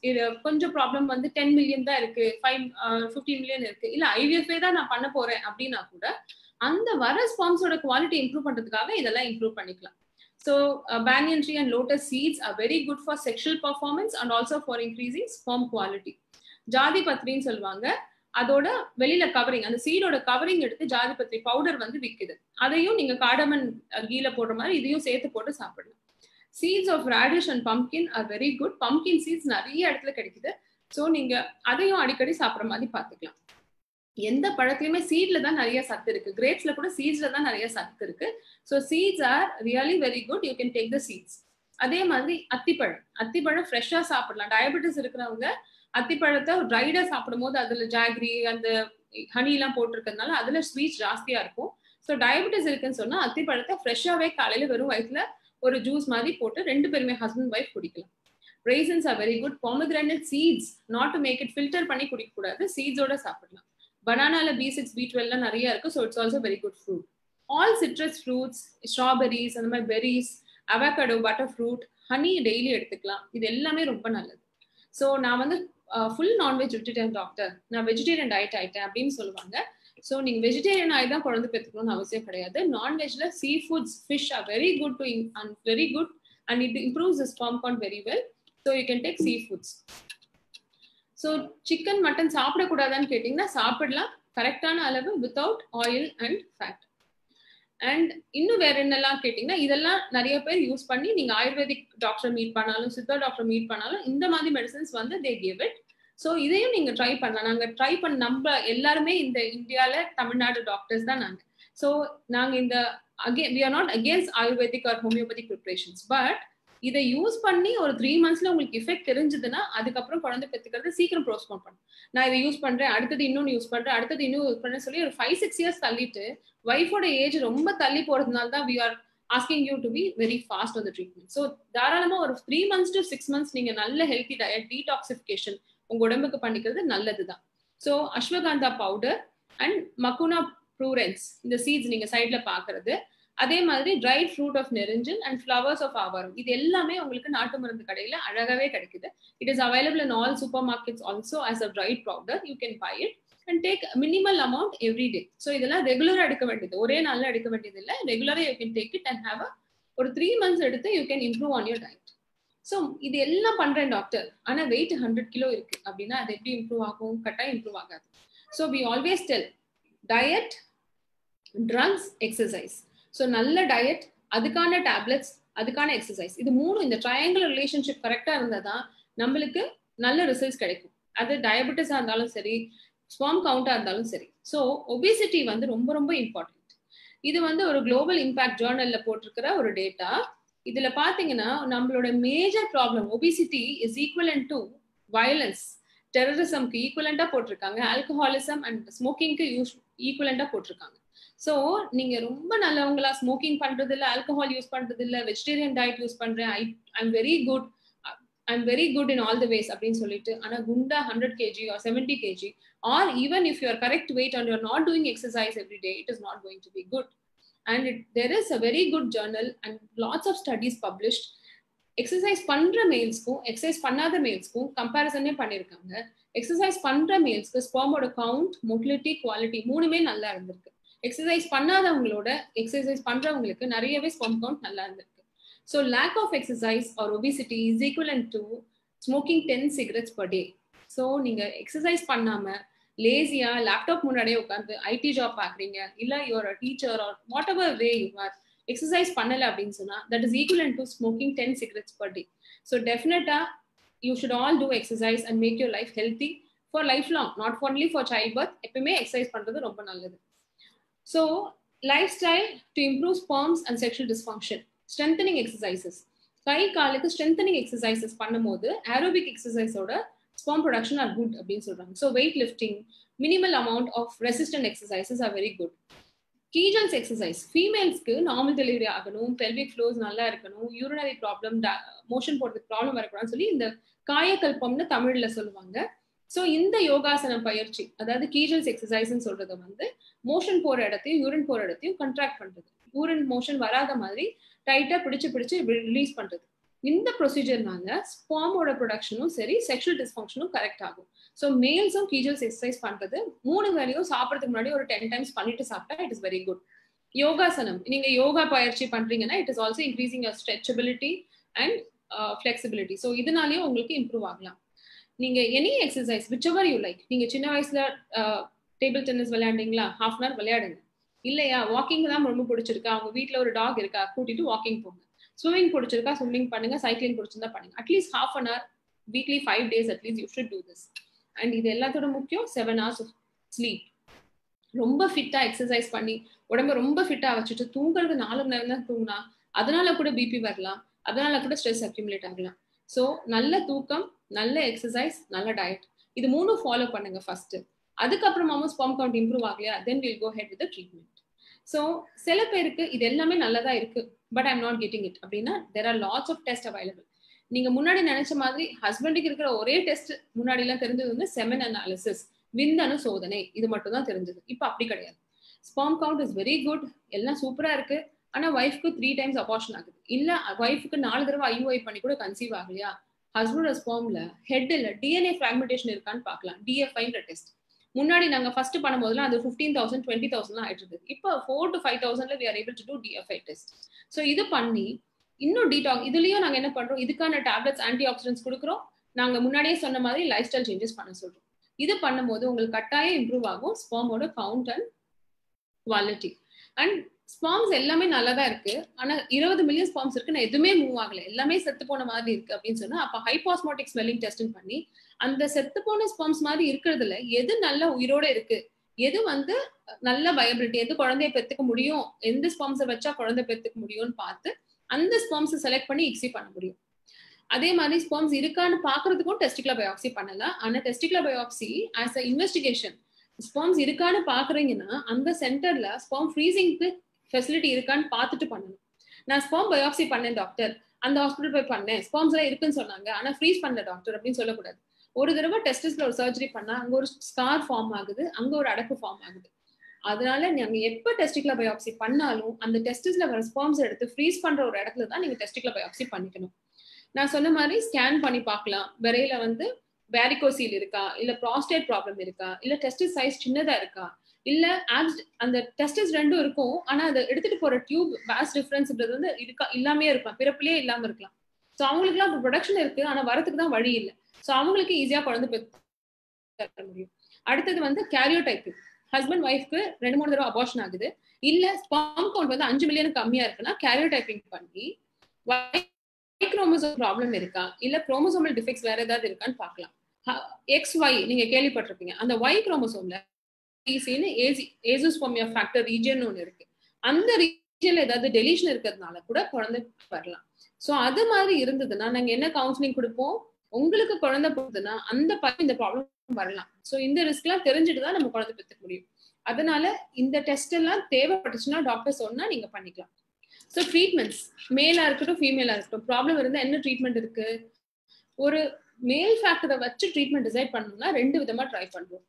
கொஞ்சம் ப்ராப்ளம் வந்து 10 மில்லியன் தான் இருக்கு, 15 மில்லியன் இருக்கு, இல்ல ஐவிஎஃப்ஏ தான் நான் பண்ண போறேன் அப்படின்னா கூட அந்த வர ஸ்பெர்ம்ஸோட குவாலிட்டி இம்ப்ரூவ் பண்றதுக்காக இதெல்லாம் இம்ப்ரூவ் பண்ணிக்கலாம். So banyan tree and lotus seeds are very good for sexual performance and also for increasing sperm quality. ஜாதி பத்திரின்னு சொல்லுவாங்க, அதோட வெளியில கவரிங், அந்த சீடோட கவரிங் எடுத்து ஜாதி பத்திரி பவுடர் வந்து விக்குது. அதையும் நீங்க கார்டமன் கீல போடுற மாதிரி இதையும் சேர்த்து போட்டு சாப்பிடலாம். Seeds of radish and pumpkin are very good. Pumpkin seeds நிறைய இடத்துல கிடைக்குது. ஸோ நீங்க அதையும் அடிக்கடி சாப்பிட்ற மாதிரி பார்த்துக்கலாம். எந்த பழத்திலுமே சீட்ல தான் நிறைய சத்து இருக்கு, கிரேப்ஸ்ல கூட சீட்ஸ்ல தான் நிறைய சத்து இருக்கு. So seeds are really very good, you can take the seeds. அதே மாதிரி அத்திப்பழம் ஃப்ரெஷ்ஷா சாப்பிடலாம். டயபெட்டிஸ் இருக்கிறவங்க அத்திப்பழத்தை ட்ரைடா சாப்பிடும் போது அதுல ஜாகரி அந்த ஹனி எல்லாம் போட்டிருக்கிறதுனால அதுல ஸ்வீட் ஜாஸ்தியா இருக்கும். ஸோ டயபெட்டிஸ் இருக்குன்னு சொன்னா அத்திப்பழத்தை ஃப்ரெஷ்ஷாவே காலையில வெறும் வயிற்றுல ஒரு ஜூஸ் மாதிரி போட்டு 2 பேருமே ஹஸ்பண்ட் ஒய்ஃப் குடிக்கலாம். raisins are very good. pomegranate seeds, not to make it filter பண்ணி குடிக்க கூடாது, சீட்ஸோட சாப்பிடலாம். பனானால B6 B12 நிறைய இருக்கு. So it's also very good fruit. All citrus fruits, strawberries, அந்த மாதிரி berries, avocado, butter fruit, honey daily எடுத்துக்கலாம். இது எல்லாமே ரொம்ப நல்லது. ஸோ நான் வந்து ஃபுல் நான்வெஜ் விட்டுட்டேன் டாக்டர், நான் வெஜிடேரியன் டயட் ஆயிட்டேன் அப்படின்னு சொல்லுவாங்க. ஸோ நீங்க வெஜிடேரியன் ஆகி தான் குழந்தை பெற்றுக்கணும்னு அவசியம் கிடையாது. நான்வெஜ்ல sea foods, fish are very good to and very good and it improves the sperm count very well. So you can take sea foods. So chicken mutton சாப்பிடக்கூடாதான்னு கேட்டிங்கன்னா சாப்பிடலாம், கரெக்டான அளவு, without oil and fat. And இன்னும் வேற என்னெல்லாம் கேட்டிங்கன்னா இதெல்லாம் நிறைய பேர் யூஸ் பண்ணி நீங்க ஆயுர்வேதிக் டாக்டர் மீட் பண்ணாலும் சித்தா டாக்டர் மீட் பண்ணாலும் இந்த மாதிரி மெடிசன்ஸ் வந்து தே கிவ் இட். ஸோ இதையும் நீங்க ட்ரை பண்ணலாம். நாங்க ட்ரை பண்ண நம்ம எல்லாருமே இந்த இந்தியால தமிழ்நாடு டாக்டர்ஸ் தான் நாங்க. ஸோ நாங்க இந்த we are not against ayurvedic or homeopathic preparations, but இதை யூஸ் பண்ணி ஒரு 3 monthsல உங்களுக்கு எஃபெக்ட் தெரிஞ்சதுன்னா அதுக்கப்புறம் குழந்தை பெற்றுக்கிறது சீக்கிரம் ப்ரோஸ்போன் பண்ணும். நான் இதை யூஸ் பண்றேன், அடுத்தது இன்னொன்னு யூஸ் பண்றேன், அடுத்தது இன்னும் யூஸ் பண்றேன்னு சொல்லி ஒரு 5-6 years தள்ளிட்டு ஒய்ஃபோட ஏஜ் ரொம்ப தள்ளி போறதுனால தான் we are asking you to be very fast on the treatment. So தாராளமா ஒரு 3 months to 6 months நீங்க நல்ல ஹெல்த்தி டயட், டீடாக்சிஃபிகேஷன் உங்க உடம்புக்கு பண்ணிக்கிறது நல்லதுதான். So ashwagandha powder and mucuna pruriens, இந்த சீட்ஸ் நீங்க சைட்ல பாக்குறது, அதே மாதிரி dried fruit of nerinjil and flowers of avaram, இது எல்லாமே உங்களுக்கு நாட்டு மருந்து கடையில அழகாவே கிடைக்குது. It is available in all supermarkets also as a dried powder. You can buy it and take minimal amount every day. So இதெல்லாம் ரெகுலரா எடுக்க வேண்டியது, ஒரே நாள்ல எடுக்க வேண்டியது இல்லை, ரெகுலரா you can take it and have ஒரு 3 months எடுத்து you can improve on your diet. So இது எல்லாம் பண்றேன் டாக்டர், ஆனா வெயிட் 100 கிலோ இருக்கு அப்படின்னா அது எப்படி இம்ப்ரூவ் ஆகும்? கட்டாயம் இம்ப்ரூவ் ஆகாது. So we always tell diet, drugs, exercise. So நல்ல டயட், அதுக்கான டேப்லெட்ஸ், அதுக்கான எக்ஸசைஸ், இது 3 இந்த ட்ரையாங்குலர் ரிலேஷன்ஷிப் கரெக்டா இருந்தா தான் நம்மளுக்கு நல்ல ரிசல்ட்ஸ் கிடைக்கும். அது டயபெட்டிஸா இருந்தாலும் சரி, ஸ்பெர்ம் கவுண்டா இருந்தாலும் சரி. ஸோ ஒபிசிட்டி வந்து ரொம்ப ரொம்ப இம்பார்ட்டன்ட். இது வந்து ஒரு குளோபல் இம்பாக்ட் ஜேர்னல்ல போட்டிருக்கிற ஒரு டேட்டா. இதுல பாத்தீங்கன்னா நம்மளோட major problem obesity is equivalent to violence, டெரரிசம்க்கு ஈக்குவலண்டா போட்டிருக்காங்க, ஆல்கஹாலிசம் அண்ட் ஸ்மோக்கிங்க்கு ஈக்குவலண்டா போட்டிருக்காங்க. ஸோ நீங்க ரொம்ப நல்லவங்களா ஸ்மோக்கிங் பண்றது இல்லை, ஆல்கஹால் யூஸ் பண்றது இல்லை, வெஜிடேரியன் டயட் யூஸ் பண்றேன், I'm very good in all the ways அப்படின்னு சொல்லிட்டு ஆனா குண்டா 100 kg or 70 kg or even if you are correct weight and you are not doing exercise every day, it is not going to be good. And there is a very good journal and lots of studies published. Exercise பண்ற மேல்ஸ்க்கும் exercise பண்ணாத மேல்ஸ்க்கும் கம்பேரிசனே பண்ணிருக்காங்க. Exercise பண்ற மேல்ஸ்க்கு ஸ்பெர்மோட count, motility, quality மூணுமே நல்லா இருந்திருக்கு. Exercise பண்ணாதவங்களோட exercise பண்றவங்களுக்கு நிறையவே sperm count நல்லா இருந்திருக்கு. So lack of exercise or obesity is equivalent to smoking 10 cigarettes per day. So நீங்க எக்ஸசைஸ் பண்ணாம லேசியா லேப்டாப் முன்னாடியே உட்காந்து ஐடி ஜாப் பாக்குறீங்க, இல்ல you are a teacher or whatever way you are, exercise பண்ணல அப்படின்னு சொன்னா that is equivalent to smoking 10 cigarettes per day. So definitely you should all do exercise and make your life healthy for lifelong, not only for childbirth. எப்பவுமே exercise பண்றது ரொம்ப நல்லது. So lifestyle to improve sperms and sexual dysfunction. Strengthening exercises. கை காலுக்கு strengthening exercises பண்ணும்போது aerobic exerciseோட sperm production are good அப்படின்னு சொல்றாங்க. So weight lifting, minimal amount of resistant exercises are very good. Kegels exercise. ஃபீமேல்ஸ்க்கு normal delivery ஆகணும், pelvic floors நல்லா இருக்கணும், urinary problem, motion போடுறதுக்கு problem வரக்கூடாதுன்னு சொல்லி இந்த காயக்கல்பம்னு தமிழ்ல சொல்லுவாங்க. ஸோ இந்த யோகாசனம் பயிற்சி, அதாவது கீஜல்ஸ் எக்ஸசைஸ்ன்னு சொல்றது வந்து மோஷன் போற இடத்தையும் யூரின் போற இடத்தையும் கண்ட்ராக்ட் பண்றது, யூரின் மோஷன் வராத மாதிரி டைட்டா பிடிச்சு ரிலீஸ் பண்றது. இந்த ப்ரொசீஜர்னால ஸ்பெர்மோட ப்ரொடக்ஷனும் சரி, செக்ஷுவல் டிஸ்ஃபங்க்ஷனும் கரெக்ட் ஆகும். ஸோ மேல்ஸும் கீஜல்ஸ் எக்ஸசைஸ் பண்றது 3 வேளையும் சாப்பிட்றதுக்கு முன்னாடி ஒரு 10 times பண்ணிட்டு சாப்பிட்டா இட் இஸ் வெரி குட். யோகாசனம், நீங்க யோகா பயிற்சி பண்றீங்கன்னா it is also increasing your stretchability and flexibility. So இதனாலேயும் உங்களுக்கு இம்ப்ரூவ் ஆகலாம். நீங்க any exercise which ever you like. நீங்க சின்ன வயசுல டேபிள் டென்னிஸ் விளையாண்டீங்களா, ஹாஃப் அன் ஹவர் விளையாடுங்க. இல்லையா வாக்கிங் தான் ரொம்ப பிடிச்சிருக்கா, அவங்க வீட்டுல ஒரு டாக் இருக்கா, கூட்டிட்டு வாக்கிங் போங்க. ஸ்விம்மிங் பிடிச்சிருக்கா ஸ்விம்மிங் பண்ணுங்க, சைக்கிளிங் பிடிச்சிருந்தா பண்ணுங்க. At least half an hour weekly 5 days at least you should do this. And இது எல்லாத்தோட முக்கியம் 7 hours of sleep. ரொம்ப ஃபிட்டா எக்ஸசைஸ் பண்ணி உடம்ப ரொம்ப ஃபிட்டா வச்சுட்டு தூங்குறது 4 மணி நேரம் தான் தூங்கினா அதனால கூட பிபி வரலாம், அதனால கூட ஸ்ட்ரெஸ் அக்யூமுலேட் ஆகலாம். ஸோ நல்ல தூக்கம், நல்ல எக்ஸசைஸ், நல்ல டயட், இது 3 ஃபாலோ பண்ணுங்க ஃபர்ஸ்ட். அதுக்கப்புறமாவும் ஸ்பெர்ம் கவுண்ட் இம்ப்ரூவ் ஆகலையா, then will go head with the treatment. So சில பேருக்கு இது எல்லாமே நல்லதா இருக்கு, but I'm not getting it அப்படின்னா there are lots of test available. நீங்க முன்னாடி நினைச்ச மாதிரி ஹஸ்பண்டுக்கு இருக்கிற ஒரே டெஸ்ட் முன்னாடி எல்லாம் தெரிஞ்சது வந்து செமன் அனாலிசிஸ், விந்தணு சோதனை, இது மட்டும் தான் தெரிஞ்சது. இப்ப அப்படி கிடையாது. Sperm count is very good, எல்லாம் சூப்பரா இருக்கு. ஆனா ஒய்ஃப்க்கு 3 times அபார்ஷன் ஆகுது, இல்ல ஒய்ஃப்க்கு 4 தடவை IUI பண்ணி கூட கன்சீவ் ஆகலையா, ஹஸ்பண்டோட ஸ்பெர்ம்ல ஹெட்ல DNA ஃபிராக்மெண்டேஷன் இருக்கான்னு பார்க்கலாம், DFIன்ற டெஸ்ட். முன்னாடி நாங்க ஃபர்ஸ்ட் பண்ணும்போதெல்லாம் அது 15,000 20,000 ஆயிட்டு இருக்கு. இப்போ 4 to 5,000ல we are able to do DFI test. So இது பண்ணி இன்னும் டீடாக், இதுலயும் நாங்க என்ன பண்றோம், இதுக்கான டேப்லெட்ஸ் ஆன்டி ஆக்சிடென்ட்ஸ் கொடுக்குறோம். நாங்க முன்னாடியே சொன்ன மாதிரி லைஃப் ஸ்டைல் சேஞ்சஸ் பண்ண சொல்றோம். இது பண்ணும்போது உங்களுக்கு கட்டாயம் இம்ப்ரூவ் ஆகும் ஸ்பெர்மோட count and quality. And sperms எல்லாமே நல்லதா இருக்கு, ஆனா 20 மில்லியன் ஸ்பெர்ம்ஸ் இருக்கு, நான் எதுவுமே மூவ் ஆகல, எல்லாமே செத்து போன மாதிரி இருக்கு அப்படின்னு சொன்னா அப்ப ஹைபாஸ்மோட்டிக் ஸ்மெல்லிங் டெஸ்ட் பண்ணி அந்த செத்து போன ஸ்பெர்ம்ஸ் மாதிரி இருக்கிறதுல எது நல்ல உயிரோட இருக்கு, எது வந்து நல்ல வயபிலிட்டி, எது குழந்தைய பெத்துக்க முடியும், எந்த ஸ்பெர்ம்ஸை வச்சா குழந்தை பெத்துக்க முடியும்னு பார்த்து அந்த ஸ்பெர்ம்ஸை செலக்ட் பண்ணி ICSI பண்ண முடியும். அதே மாதிரி ஸ்பெர்ம்ஸ் இருக்கான்னு பாக்குறதுக்கும் டெஸ்டிகுலர் பயாப்சி பண்ணலாம். ஆனா testicular biopsy as a investigation, sperms இருக்கான்னு பாக்குறீங்கன்னா அந்த சென்டர்ல ஸ்பெர்ம் ஃப்ரீசிங்க்கு ஃபெசிலிட்டி இருக்கான்னு பார்த்துட்டு பண்ணணும். நான் ஸ்பெர்ம் பயாப்சி பண்ணேன் டாக்டர், அந்த ஹாஸ்பிட்டல் போய் பண்ணேன், ஸ்பெர்ம்ஸ் எல்லாம் இருக்குன்னு சொன்னாங்க, ஆனா ஃப்ரீஸ் பண்ணல டாக்டர் அப்படின்னு சொல்லக்கூடாது. ஒரு தடவை டெஸ்டிஸ்ல ஒரு சர்ஜரி பண்ணா அங்க ஒரு ஸ்கார் ஃபார்ம் ஆகுது, அங்க ஒரு அடப்பு ஃபார்ம் ஆகுது. அதனால நீங்க எப்ப டெஸ்டிகுலர் பயாப்சி பண்ணாலும் அந்த டெஸ்டிஸ்ல வர ஸ்பெர்ம்ஸ் எடுத்து ஃப்ரீஸ் பண்ற ஒரு இடத்துல தான் நீங்க டெஸ்டிகுலர் பயாப்சி பண்ணிக்கணும். நான் சொன்ன மாதிரி ஸ்கேன் பண்ணி பார்க்கலாம், விரையில வந்து வேரிகோசீல் இருக்கா, இல்ல ப்ராஸ்டேட் ப்ராப்ளம் இருக்கா, இல்ல டெஸ்டிஸ் சைஸ் சின்னதா இருக்கா, இல்ல அந்த டெஸ்டிஸ் ரெண்டும் இருக்கும் ஆனா அதை எடுத்துட்டு போற டியூப் வாஸ் டிஃபரன்ஸ்ன்றது வந்து இருக்கா இல்லாமே இருக்கலாம், பிறப்பிலேயே இல்லாம இருக்கலாம். ஸோ அவங்களுக்குலாம் இப்போ ப்ரொடக்ஷன் இருக்கு ஆனா வரத்துக்கு தான் வழி இல்லை. ஸோ அவங்களுக்கு ஈஸியா குழந்தை பெற்ற முடியும். அடுத்தது வந்து கேரியோடைப்பிங், ஹஸ்பண்ட் ஒய்ஃப்க்கு 2-3 தடவை அபார்ஷன் ஆகுது, இல்ல ஸ்பெர்ம் கவுண்ட் வந்து 5 மில்லியனுக்கு கம்மியா இருக்குன்னா கேரியோடைப்பிங் பண்ணி Y குரோமோசோம் ப்ராப்ளம் இருக்கா, இல்ல குரோமோசோமல் டிஃபெக்ட்ஸ் வேற ஏதாவது இருக்கான்னு பார்க்கலாம். XY நீங்க கேள்விப்பட்டிருப்பீங்க, அந்த Y குரோமோசோம்ல ஏசோஸ்பெர்மியா ஃபேக்டர் ரீஜன் ஒன்று இருக்கு, அந்த ரீஜன்ல ஏதாவது டெலிஷன் இருக்கிறதுனால கூட குழந்தை வரலாம். ஸோ அது மாதிரி இருந்ததுன்னா நாங்க என்ன கவுன்சிலிங் கொடுப்போம், உங்களுக்கு குழந்தை போகுதுன்னா அந்த இந்த ப்ராப்ளம் வரலாம். ஸோ இந்த ரிஸ்க்லாம் தெரிஞ்சுட்டு தான் நம்ம குழந்தை பெற்றுக்க முடியும். அதனால இந்த டெஸ்ட் எல்லாம் தேவைப்பட்டுச்சுன்னா டாக்டர் சொன்னா நீங்க பண்ணிக்கலாம். ஸோ ட்ரீட்மெண்ட்ஸ் மேலா இருக்கட்டும் ஃபீமேலா இருக்கட்டும், ப்ராப்ளம் இருந்தா என்ன ட்ரீட்மெண்ட் இருக்கு? ஒரு மேல் ஃபேக்டரை வச்சு ட்ரீட்மெண்ட் டிசைட் பண்ணணும்னா 2 விதமா ட்ரை பண்றோம்.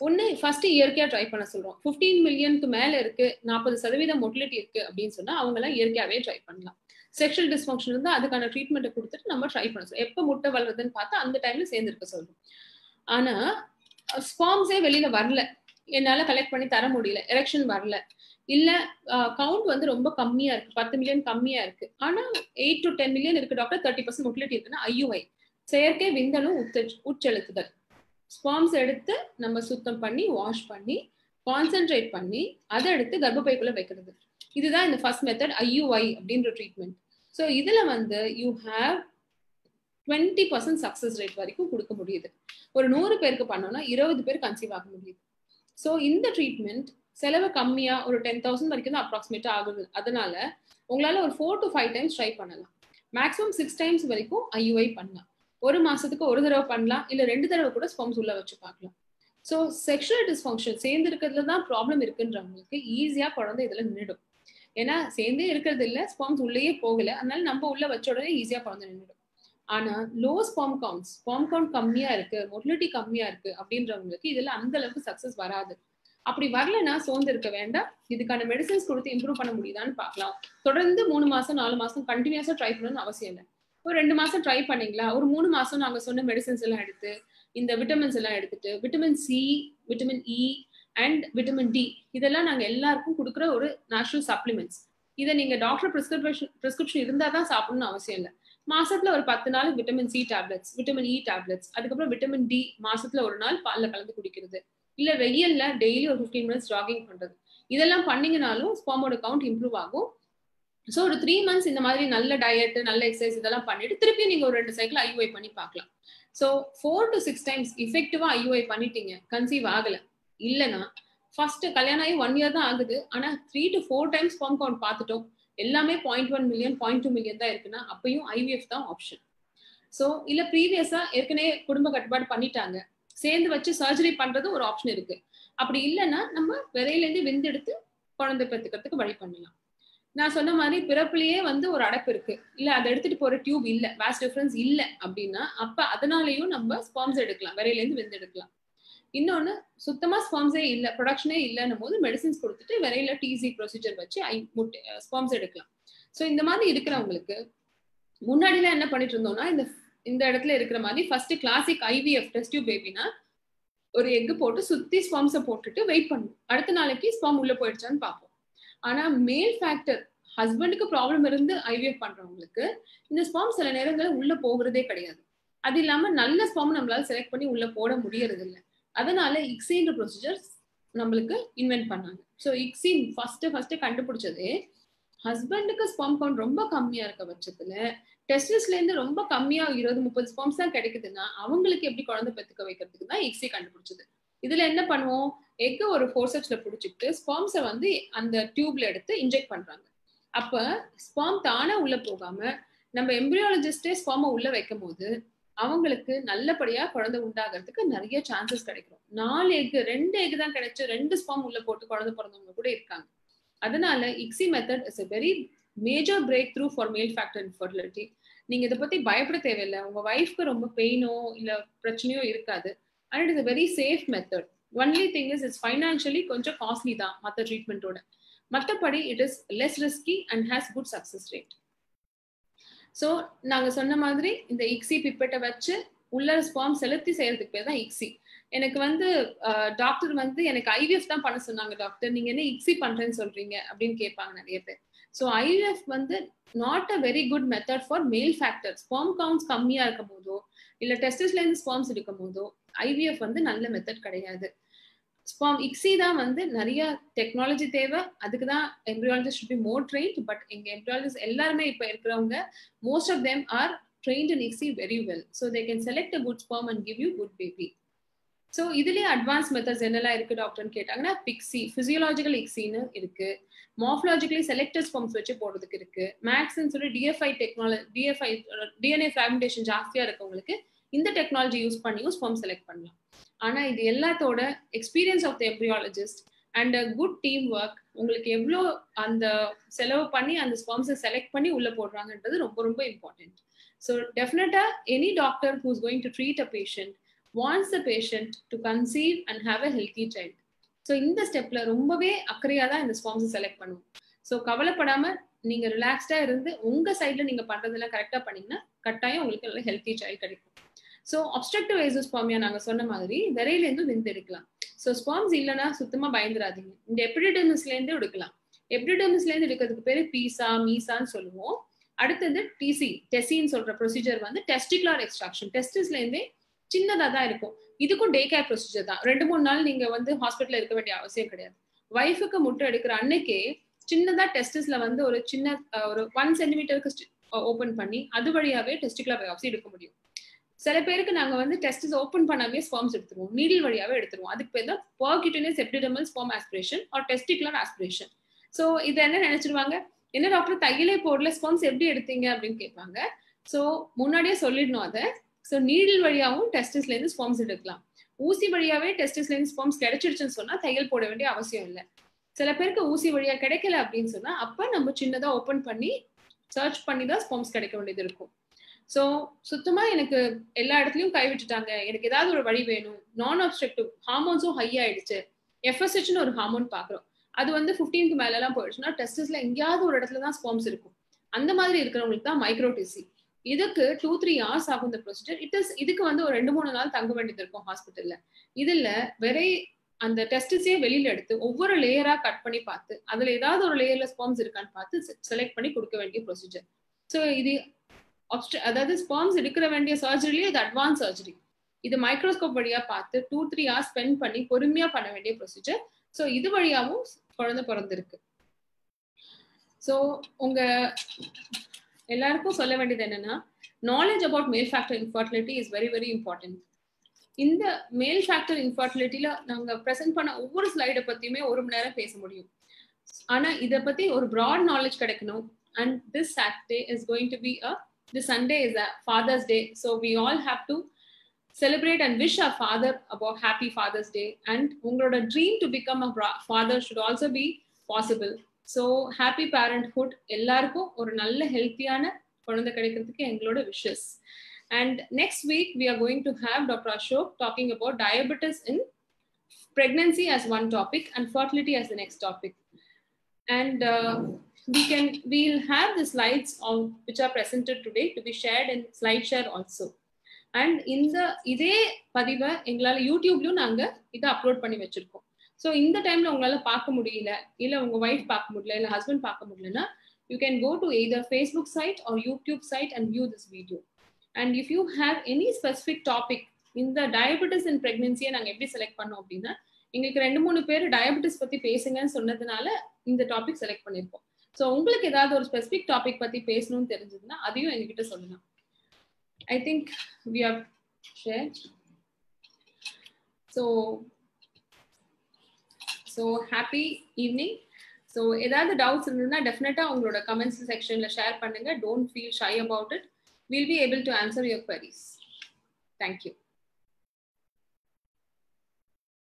ஒன்னு ஃபர்ஸ்ட் இயற்கையா ட்ரை பண்ண சொல்றோம். 15 மில்லியனுக்கு மேல இருக்கு, 40% மொட்டிலிட்டி இருக்கு அப்படின்னு சொன்னா அவங்க எல்லாம் இயற்கையாவே ட்ரை பண்ணலாம். செக்ஷுவல் டிஸ்ஃபங்க்ஷன் இருந்தா அதுக்கான ட்ரீட்மெண்ட்டை கொடுத்துட்டு நம்ம ட்ரை பண்ண சொல்றோம். எப்ப முட்டை வளருதுன்னு பார்த்தா அந்த டைம்ல சேர்ந்து இருக்க சொல்றோம். ஆனா ஸ்பார்ம்ஸே வெளியில வரல, என்னால கலெக்ட் பண்ணி தர முடியல, எரெக்ஷன் வரல, இல்ல கவுண்ட் வந்து ரொம்ப கம்மியா இருக்கு, 10 மில்லியன் கம்மியா இருக்கு, ஆனா 8 to 10 மில்லியன் இருக்கு டாக்டர், 30% மொட்டிலிட்டி இருக்குன்னா IUI, செயற்கை விந்தணு உட்செலுத்துதல். ஸ்பார்ம்ஸ் எடுத்து நம்ம சுத்தம் பண்ணி வாஷ் பண்ணி கான்சென்ட்ரேட் பண்ணி அதை எடுத்து கர்ப்பப்பைக்குள்ள வைக்கிறது. இதுதான் இந்த ஃபர்ஸ்ட் மெத்தட் IUI அப்படின்ற ட்ரீட்மெண்ட். ஸோ இதுல வந்து யூ ஹேவ் 20% சக்சஸ் ரேட் வரைக்கும் கொடுக்க முடியுது. ஒரு 100 பேருக்கு பண்ணோம்னா 20 பேர் கன்சீவ் ஆக முடியுது. ஸோ இந்த ட்ரீட்மெண்ட் செலவு கம்மியா ஒரு 10,000 வரைக்கும் தான் அப்ராக்சிமேட்டா ஆகுது. அதனால உங்களால ஒரு 4 to 5 டைம்ஸ் ட்ரை பண்ணலாம். மேக்ஸிமம் 6 டைம்ஸ் வரைக்கும் IUI பண்ணலாம். ஒரு மாசத்துக்கு ஒரு தடவை பண்ணலாம், இல்ல 2 தடவை கூட ஸ்பார்ம்ஸ் உள்ள வச்சு பார்க்கலாம். ஸோ செக்ஷுவல் டிஸ்ஃபங்க்ஷன் சேர்ந்து இருக்கிறதுல தான் ப்ராப்ளம் இருக்குன்றவங்களுக்கு ஈஸியா குழந்தை இதுல நின்றுடும். ஏன்னா சேர்ந்தே இருக்கிறது இல்ல, ஸ்பார்ம்ஸ் உள்ளேயே போகல, அதனால நம்ம உள்ள வச்ச உடனே ஈஸியா குழந்தை நின்றுடும். ஆனா லோ ஸ்பார்ம் கவுண்ட் கம்மியா இருக்கு, மொட்டிலிட்டி கம்மியா இருக்கு அப்படின்றவங்களுக்கு இதுல அந்த அளவுக்கு சக்சஸ் வராது. அப்படி வரலன்னா சோர்ந்து இருக்க வேண்டாம். இதுக்கான மெடிசன்ஸ் கொடுத்து இம்ப்ரூவ் பண்ண முடியுதான்னு பார்க்கலாம். தொடர்ந்து 3 மாசம் 4 மாசம் கண்டினியூஸா ட்ரை பண்ணணும்னு அவசியம் இல்லை. ஒரு 2 மாசம் ட்ரை பண்ணீங்களா, ஒரு 3 மாசம் நாங்க சொன்ன மெடிசன்ஸ் எல்லாம் எடுத்து இந்த விட்டமின்ஸ் எல்லாம் எடுத்துட்டு vitamin C, vitamin E and vitamin D இதெல்லாம் நாங்க எல்லாருக்கும் கொடுக்குற ஒரு நேச்சுரல் சப்ளிமெண்ட்ஸ். இதை நீங்க டாக்டர் பிரிஸ்கிரிப்ஷன் இருந்தா தான் சாப்பிடணும்னு அவசியம் இல்லை. மாசத்துல ஒரு 10 நாள் vitamin C tablets, vitamin E tablets, அதுக்கப்புறம் விட்டமின் D மாசத்துல ஒரு நாள் பால்ல கலந்து குடிக்கிறது, இல்ல வெயில்ல டெய்லி ஒரு 15 மினிட்ஸ் ஜாகிங் பண்றது, இதெல்லாம் பண்ணீங்கனாலும் ஸ்பார்மோட கவுண்ட் இம்ப்ரூவ் ஆகும். ஸோ ஒரு 3 மந்த்ஸ் இந்த மாதிரி நல்ல டயட் நல்ல எக்ஸசைஸ் இதெல்லாம் பண்ணிட்டு திருப்பி நீங்க ஒரு 2 சைக்கிள் IUI பண்ணி பார்க்கலாம். ஸோ 4 to 6 டைம்ஸ் இஃபெக்டிவா IUI பண்ணிட்டீங்க, கன்சீவ் ஆகல, இல்லைன்னா ஃபர்ஸ்ட் கல்யாணம் ஆகி 1 year தான் ஆகுது, ஆனா 3 to 4 டைம்ஸ் ஸ்பார்ம் கவுண்ட் பார்த்துட்டோம், எல்லாமே 0.1 மில்லியன் 0.2 மில்லியன் தான் இருக்குன்னா அப்பயும் IVF தான் ஆப்ஷன். ஸோ இல்ல ப்ரீவியஸா ஏற்கனவே குடும்ப கட்டுப்பாடு பண்ணிட்டாங்க, சேர்ந்து வச்சு சர்ஜரி பண்றது ஒரு ஆப்ஷன் இருக்கு. அப்படி இல்லைன்னா நம்ம விரையிலேருந்து விந்தெடுத்து குழந்தை பெற்றுக்கிறதுக்கு வழி பண்ணலாம். நான் சொன்ன மாதிரி பிறப்புலயே வந்து ஒரு அடைப்பு இருக்கு, இல்ல அதை எடுத்துட்டு போற டியூப் இல்ல, வாஸ் டிஃபரன்ஸ் இல்ல அப்படின்னா அப்ப அதனாலயும் நம்ம ஸ்பார்ம்ஸ் எடுக்கலாம், விரையிலேருந்து விந்து எடுக்கலாம். இன்னொன்னு சுத்தமா ஸ்பார்ம்ஸே இல்ல, ப்ரொடக்ஷனே இல்லைன்னும் போது மெடிசின்ஸ் கொடுத்துட்டு விரையில TC ப்ரொசீஜர் வச்சு ஸ்பார்ம்ஸ் எடுக்கலாம். ஸோ இந்த மாதிரி இருக்கிறவங்களுக்கு முன்னாடிலாம் என்ன பண்ணிட்டு இருந்தோம்னா இந்த இடத்துல இருக்கிற மாதிரி first classic IVF test tube பேபினா ஒரு எக் போட்டு சுத்தி ஸ்பார்ம்ஸை போட்டுட்டு வெயிட் பண்ணும், அடுத்த நாளைக்கு ஸ்பார்ம் உள்ள போயிடுச்சான்னு பார்ப்போம். ஆனா மேல் ஃபேக்டர் ஹஸ்பண்டுக்கு ப்ராப்ளம் இருந்து IVF பண்றவங்களுக்கு இந்த ஸ்பார்ம் சில நேரங்களில் உள்ள போகிறதே கிடையாது. அது இல்லாம நல்ல ஸ்பார்ம் நம்மளால செலக்ட் பண்ணி உள்ள போட முடியறது இல்லை. அதனால ICSIன்ற ப்ரொசீஜர் நம்மளுக்கு இன்வென்ட் பண்ணாங்க. ஸோ ICSI ஃபர்ஸ்ட் கண்டுபிடிச்சதே ஹஸ்பண்டுக்கு ஸ்பார்ம் கவுண்ட் ரொம்ப கம்மியா இருக்க பட்சத்துல டெஸ்டிஸ்ல இருந்து ரொம்ப கம்மியா 20-30 ஸ்பார்ம்ஸ் தான் கிடைக்குதுன்னா அவங்களுக்கு எப்படி குழந்தை பெற்றுக்க வைக்கிறதுக்கு தான் ICSI கண்டுபிடிச்சது. இதுல என்ன பண்ணுவோம், எக்கு ஒரு ஃபோர்செப்ஸ்ல பிடிச்சிட்டு ஸ்பார்ம்ஸை வந்து அந்த டியூப்ல எடுத்து இன்ஜெக்ட் பண்றாங்க. அப்ப ஸ்பார்ம் தானே உள்ள போகாம நம்ம எம்பிரியாலஜிஸ்டே ஸ்பார்மை உள்ள வைக்கும் போது அவங்களுக்கு நல்லபடியா குழந்தை உண்டாகிறதுக்கு நிறைய சான்சஸ் கிடைக்கும். 4 எக் 2 எக் தான் கிடைச்சு 2 ஸ்பார்ம் உள்ள போட்டு குழந்தை பிறந்தவங்க கூட இருக்காங்க. அதனால ICSI method is a very major breakthrough for male factor infertility. நீங்க இதை பத்தி பயப்பட தேவையில்லை, உங்க வைஃப்க்கு ரொம்ப பெயினோ இல்ல பிரச்சனையோ இருக்காது. and it is a very safe method. Only thing is it's financially கொஞ்சம் காஸ்ட்லி தான் மற்ற ட்ரீட்மெண்ட்டோட, மற்றபடி it is less risky and has good success rate. So நாங்க சொன்ன மாதிரி இந்த ICSI பிப்பெட்டை வச்சு உள்ள ஸ்பார்ம் செலுத்தி செய்யறதுக்கு பேர் தான் ICSI. எனக்கு வந்து டாக்டர் வந்து எனக்கு IVF தான் பண்ண சொன்னாங்க டாக்டர், நீங்க என்ன ICSI பண்றேன்னு சொல்றீங்க அப்படின்னு கேட்பாங்க நிறைய பேர். ஸோ IVF வந்து not a very good method for மேல் ஃபேக்டர். ஸ்பார்ம் கவுண்ட்ஸ் கம்மியா இருக்கும் போதோ இல்ல டெஸ்டிஸ்ல இருந்து ஸ்பார்ம்ஸ் எடுக்கும் போதோ IVF வந்து நல்ல மெத்தட் கிடையாது. ICSI தான் வந்து நிறைய டெக்னாலஜி தேவை, அதுக்கு தான் embryologist should be more trained. But எங்க எம்பிரியாலஜிஸ்ட் எல்லாருமே இப்ப இருக்கிறவங்க most of them are trained in ICSI very well, so they can select a good sperm and give you good baby. So இதுலேயே அட்வான்ஸ் மெத்தட்ஸ் என்னெல்லாம் இருக்குது டாக்டர்னு கேட்டாங்கன்னா pixie, physiological இக்ஸின்னு இருக்குது, மார்ஃபலாஜிக்கலி செலக்டட் ஸ்பெர்ம்ஸ் வச்சு போடுறதுக்கு இருக்குது, மேக்ஸ்ன்னு சொல்லி டிஎஃப்ஐ டிஎன்ஏ ஃப்ராக்மெண்டேஷன் ஜாஸ்தியாக இருக்கவங்களுக்கு இந்த டெக்னாலஜி யூஸ் பண்ணியும் ஸ்பெர்ம் செலக்ட் பண்ணலாம். ஆனால் இது எல்லாத்தோட experience of the embryologist and a good team work, உங்களுக்கு எவ்வளோ அந்த செலவு பண்ணி அந்த ஸ்பெர்ம்ஸை செலக்ட் பண்ணி உள்ளே போடுறாங்கன்றது ரொம்ப ரொம்ப இம்பார்ட்டன்ட். ஸோ டெஃபினட்டாக any doctor who is going to treat a patient wants the patient to conceive and have a healthy child. So இந்த ஸ்டெப்ல ரொம்பவே அக்கறையா தான் இந்த ஸ்பெர்ம்ஸ் செலக்ட் பண்ணுவோம். ஸோ கவலைப்படாம நீங்க ரிலாக்ஸ்டா இருந்து உங்க சைட்ல நீங்க பண்றதெல்லாம் கரெக்டா பண்ணீங்கன்னா கட்டாயம் உங்களுக்கு நல்ல ஹெல்த்தி சைல்ட் கிடைக்கும். ஸோ அப்ஸ்ட்ரக்டிவ் ஏசோஸ்பெர்மியா நாங்க சொன்ன மாதிரி விரையிலேருந்து விந்து எடுக்கலாம். ஸோ ஸ்பெர்ம்ஸ் இல்லைன்னா சுத்தமா பயந்துராதீங்க. இந்த எபிடிடர்மிஸ்ல இருந்து எடுக்கலாம். எபிடிடர்மிஸ்ல இருந்து எடுக்கிறதுக்கு பேரு பீசா மீசான்னு சொல்லுவோம். அடுத்தது டெசின்னு சொல்ற ப்ரொசீஜர் வந்து டெஸ்டிகுலர் எக்ஸ்ட்ராக்ஷன். டெஸ்டிஸ்ல இருந்தே சின்னதா தான் இருக்கும். இதுக்கும் டே கேர் ப்ரொசீஜர் தான். 2-3 நாள் நீங்க வந்து ஹாஸ்பிட்டல்ல இருக்க வேண்டிய அவசியம் கிடையாது. வைஃபுக்கு முட்டை எடுக்கிற அன்னைக்கே சின்னதா டெஸ்டிஸ்ல வந்து ஒரு சின்ன ஒரு 1 சென்டிமீட்டருக்கு ஓபன் பண்ணி அது வழியாவே டெஸ்டிகுலர் பயாப்சி எடுக்க முடியும். சில பேருக்கு நாங்க வந்து டெஸ்டிஸ் ஓபன் பண்ணாவே ஸ்பெர்ம்ஸ் எடுத்துருவோம், நீடில் வழியாவே எடுத்துருவோம். அதுக்கு பேர் தான் percutaneous epididymal sperm aspiration or testicular aspiration. So இதை என்ன நினைச்சிருவாங்க, என்ன டாக்டர் தையலே போடல ஸ்பெர்ம்ஸ் எப்படி எடுத்தீங்க அப்படின்னு கேட்பாங்க. ஸோ முன்னாடியே சொல்லிடணும் அதை. ஸோ நீடில் வழியாகவும் டெஸ்டிஸ்ல இருந்து ஸ்பெர்ம்ஸ் எடுக்கலாம். ஊசி வழியாவே டெஸ்டிஸ்ல இருந்து ஸ்பெர்ம்ஸ் கிடைச்சிருச்சுன்னு சொன்னா தையல் போட வேண்டிய அவசியம் இல்லை. சில பேருக்கு ஊசி வழியா கிடைக்கல அப்படின்னு சொன்னா அப்ப நம்ம சின்னதா ஓபன் பண்ணி சர்ச் பண்ணி தான் ஸ்பெர்ம்ஸ் கிடைக்க வேண்டியது இருக்கும். ஸோ சுத்தமா எனக்கு எல்லா இடத்துலயும் கைவிட்டுட்டாங்க, எனக்கு ஏதாவது ஒரு வழி வேணும், நான் அப்ஸ்ட்ரக்டிவ் ஹார்மோன்ஸும் ஹை ஆயிடுச்சு, எஃப்எஸ்ஹெச்னு ஒரு ஹார்மோன் பாக்குறோம், அது வந்து 15க்கு மேல எல்லாம் போயிடுச்சுன்னா டெஸ்டிஸ்ல எங்கேயாவது ஒரு இடத்துல தான் ஸ்பெர்ம்ஸ் இருக்கும். அந்த மாதிரி இருக்கிறவங்களுக்கு தான் மைக்ரோடிசி. இதுக்கு 2-3 hours ஆகும் இந்த ப்ரொசீஜர். இதுக்கு வந்து ஒரு 2-3 நாள் தங்க வேண்டியது இருக்கும் ஹாஸ்பிட்டல்ல. இதுல அந்த டெஸ்டிஸே வெளியில எடுத்து ஒவ்வொரு லேயரா கட் பண்ணி பார்த்து அதுல ஏதாவது ஒரு லேயர்ல ஸ்பெர்ம்ஸ் இருக்கான்னு பார்த்து செலக்ட் பண்ணி கொடுக்க வேண்டிய ப்ரொசீஜர். ஸோ இது அதாவது ஸ்பெர்ம்ஸ் எடுக்கிற வேண்டிய சர்ஜரிலேயே இது அட்வான்ஸ் சர்ஜரி. இது மைக்ரோஸ்கோப் வழியா பார்த்து 2-3 hours ஸ்பெண்ட் பண்ணி பொறுமையா பண்ண வேண்டிய ப்ரொசீஜர். ஸோ இது வழியாவும் குழந்தை பிறந்திருக்கு. ஸோ உங்க எல்லாருக்கும் சொல்ல வேண்டியது என்னன்னா, நாலேஜ் அபவுட் மேல் factor infertility is very very important. இந்த மேல் ஃபேக்டர் இன்ஃபர்டிலிட்டியில நாங்க ப்ரெசென்ட் பண்ண ஒவ்வொரு ஸ்லைடை பத்தியுமே 1 மணி நேரம் பேச முடியும். ஆனா இதை பத்தி ஒரு ப்ராட் நாலேஜ் கிடைக்கணும். And this Saturday is going to be this Sunday is a Father's Day, so we all have to celebrate and wish our father about happy Father's Day. And உங்களோட dream to become a father should also be possible. So happy parenthood, எல்லாருக்கும் ஒரு நல்ல ஹெல்த்தியான குழந்தை கிடைக்கிறதுக்கு எங்களோட wishes. And next week we are going to have doctor Ashok talking about diabetes in pregnancy as one topic and fertility as the next topic. And we'll have the slides which are presented today to be shared in SlideShare also. And இதே பதிவை எங்களால் யூடியூப்லயும் நாங்க இதை upload பண்ணி வச்சிருக்கோம். So இந்த டைம்ல உங்களால பார்க்க முடியல, இல்ல உங்க ஒய்ஃப் பார்க்க முடியல, இல்ல ஹஸ்பண்ட் பார்க்க முடியலன்னா you can go to either Facebook site or YouTube site and view this video. And if you have any specific topic இந்த டயபெட்டிஸ் இன் பிரெக்னன்சியை நாங்க எப்படி செலக்ட் பண்ணோம் அப்படின்னா, எங்களுக்கு 2-3 பேர் டயபெட்டிஸ் பத்தி பேசுங்கன்னு சொன்னதுனால இந்த டாபிக் செலக்ட் பண்ணிருக்கோம். ஸோ உங்களுக்கு ஏதாவது ஒரு ஸ்பெசிபிக் டாபிக் பத்தி பேசணும்னு தெரிஞ்சதுன்னா அதையும் எங்ககிட்ட சொல்லலாம். I think we have shared. So happy evening. So ஏதாவது டவுட்ஸ் இருந்ததுன்னா டெஃபினட்டா உங்களோட கமெண்ட்ஸ் செக்ஷன்ல ஷேர் பண்ணுங்க. Don't feel shy about it. We'll be able to answer your queries. Thank you.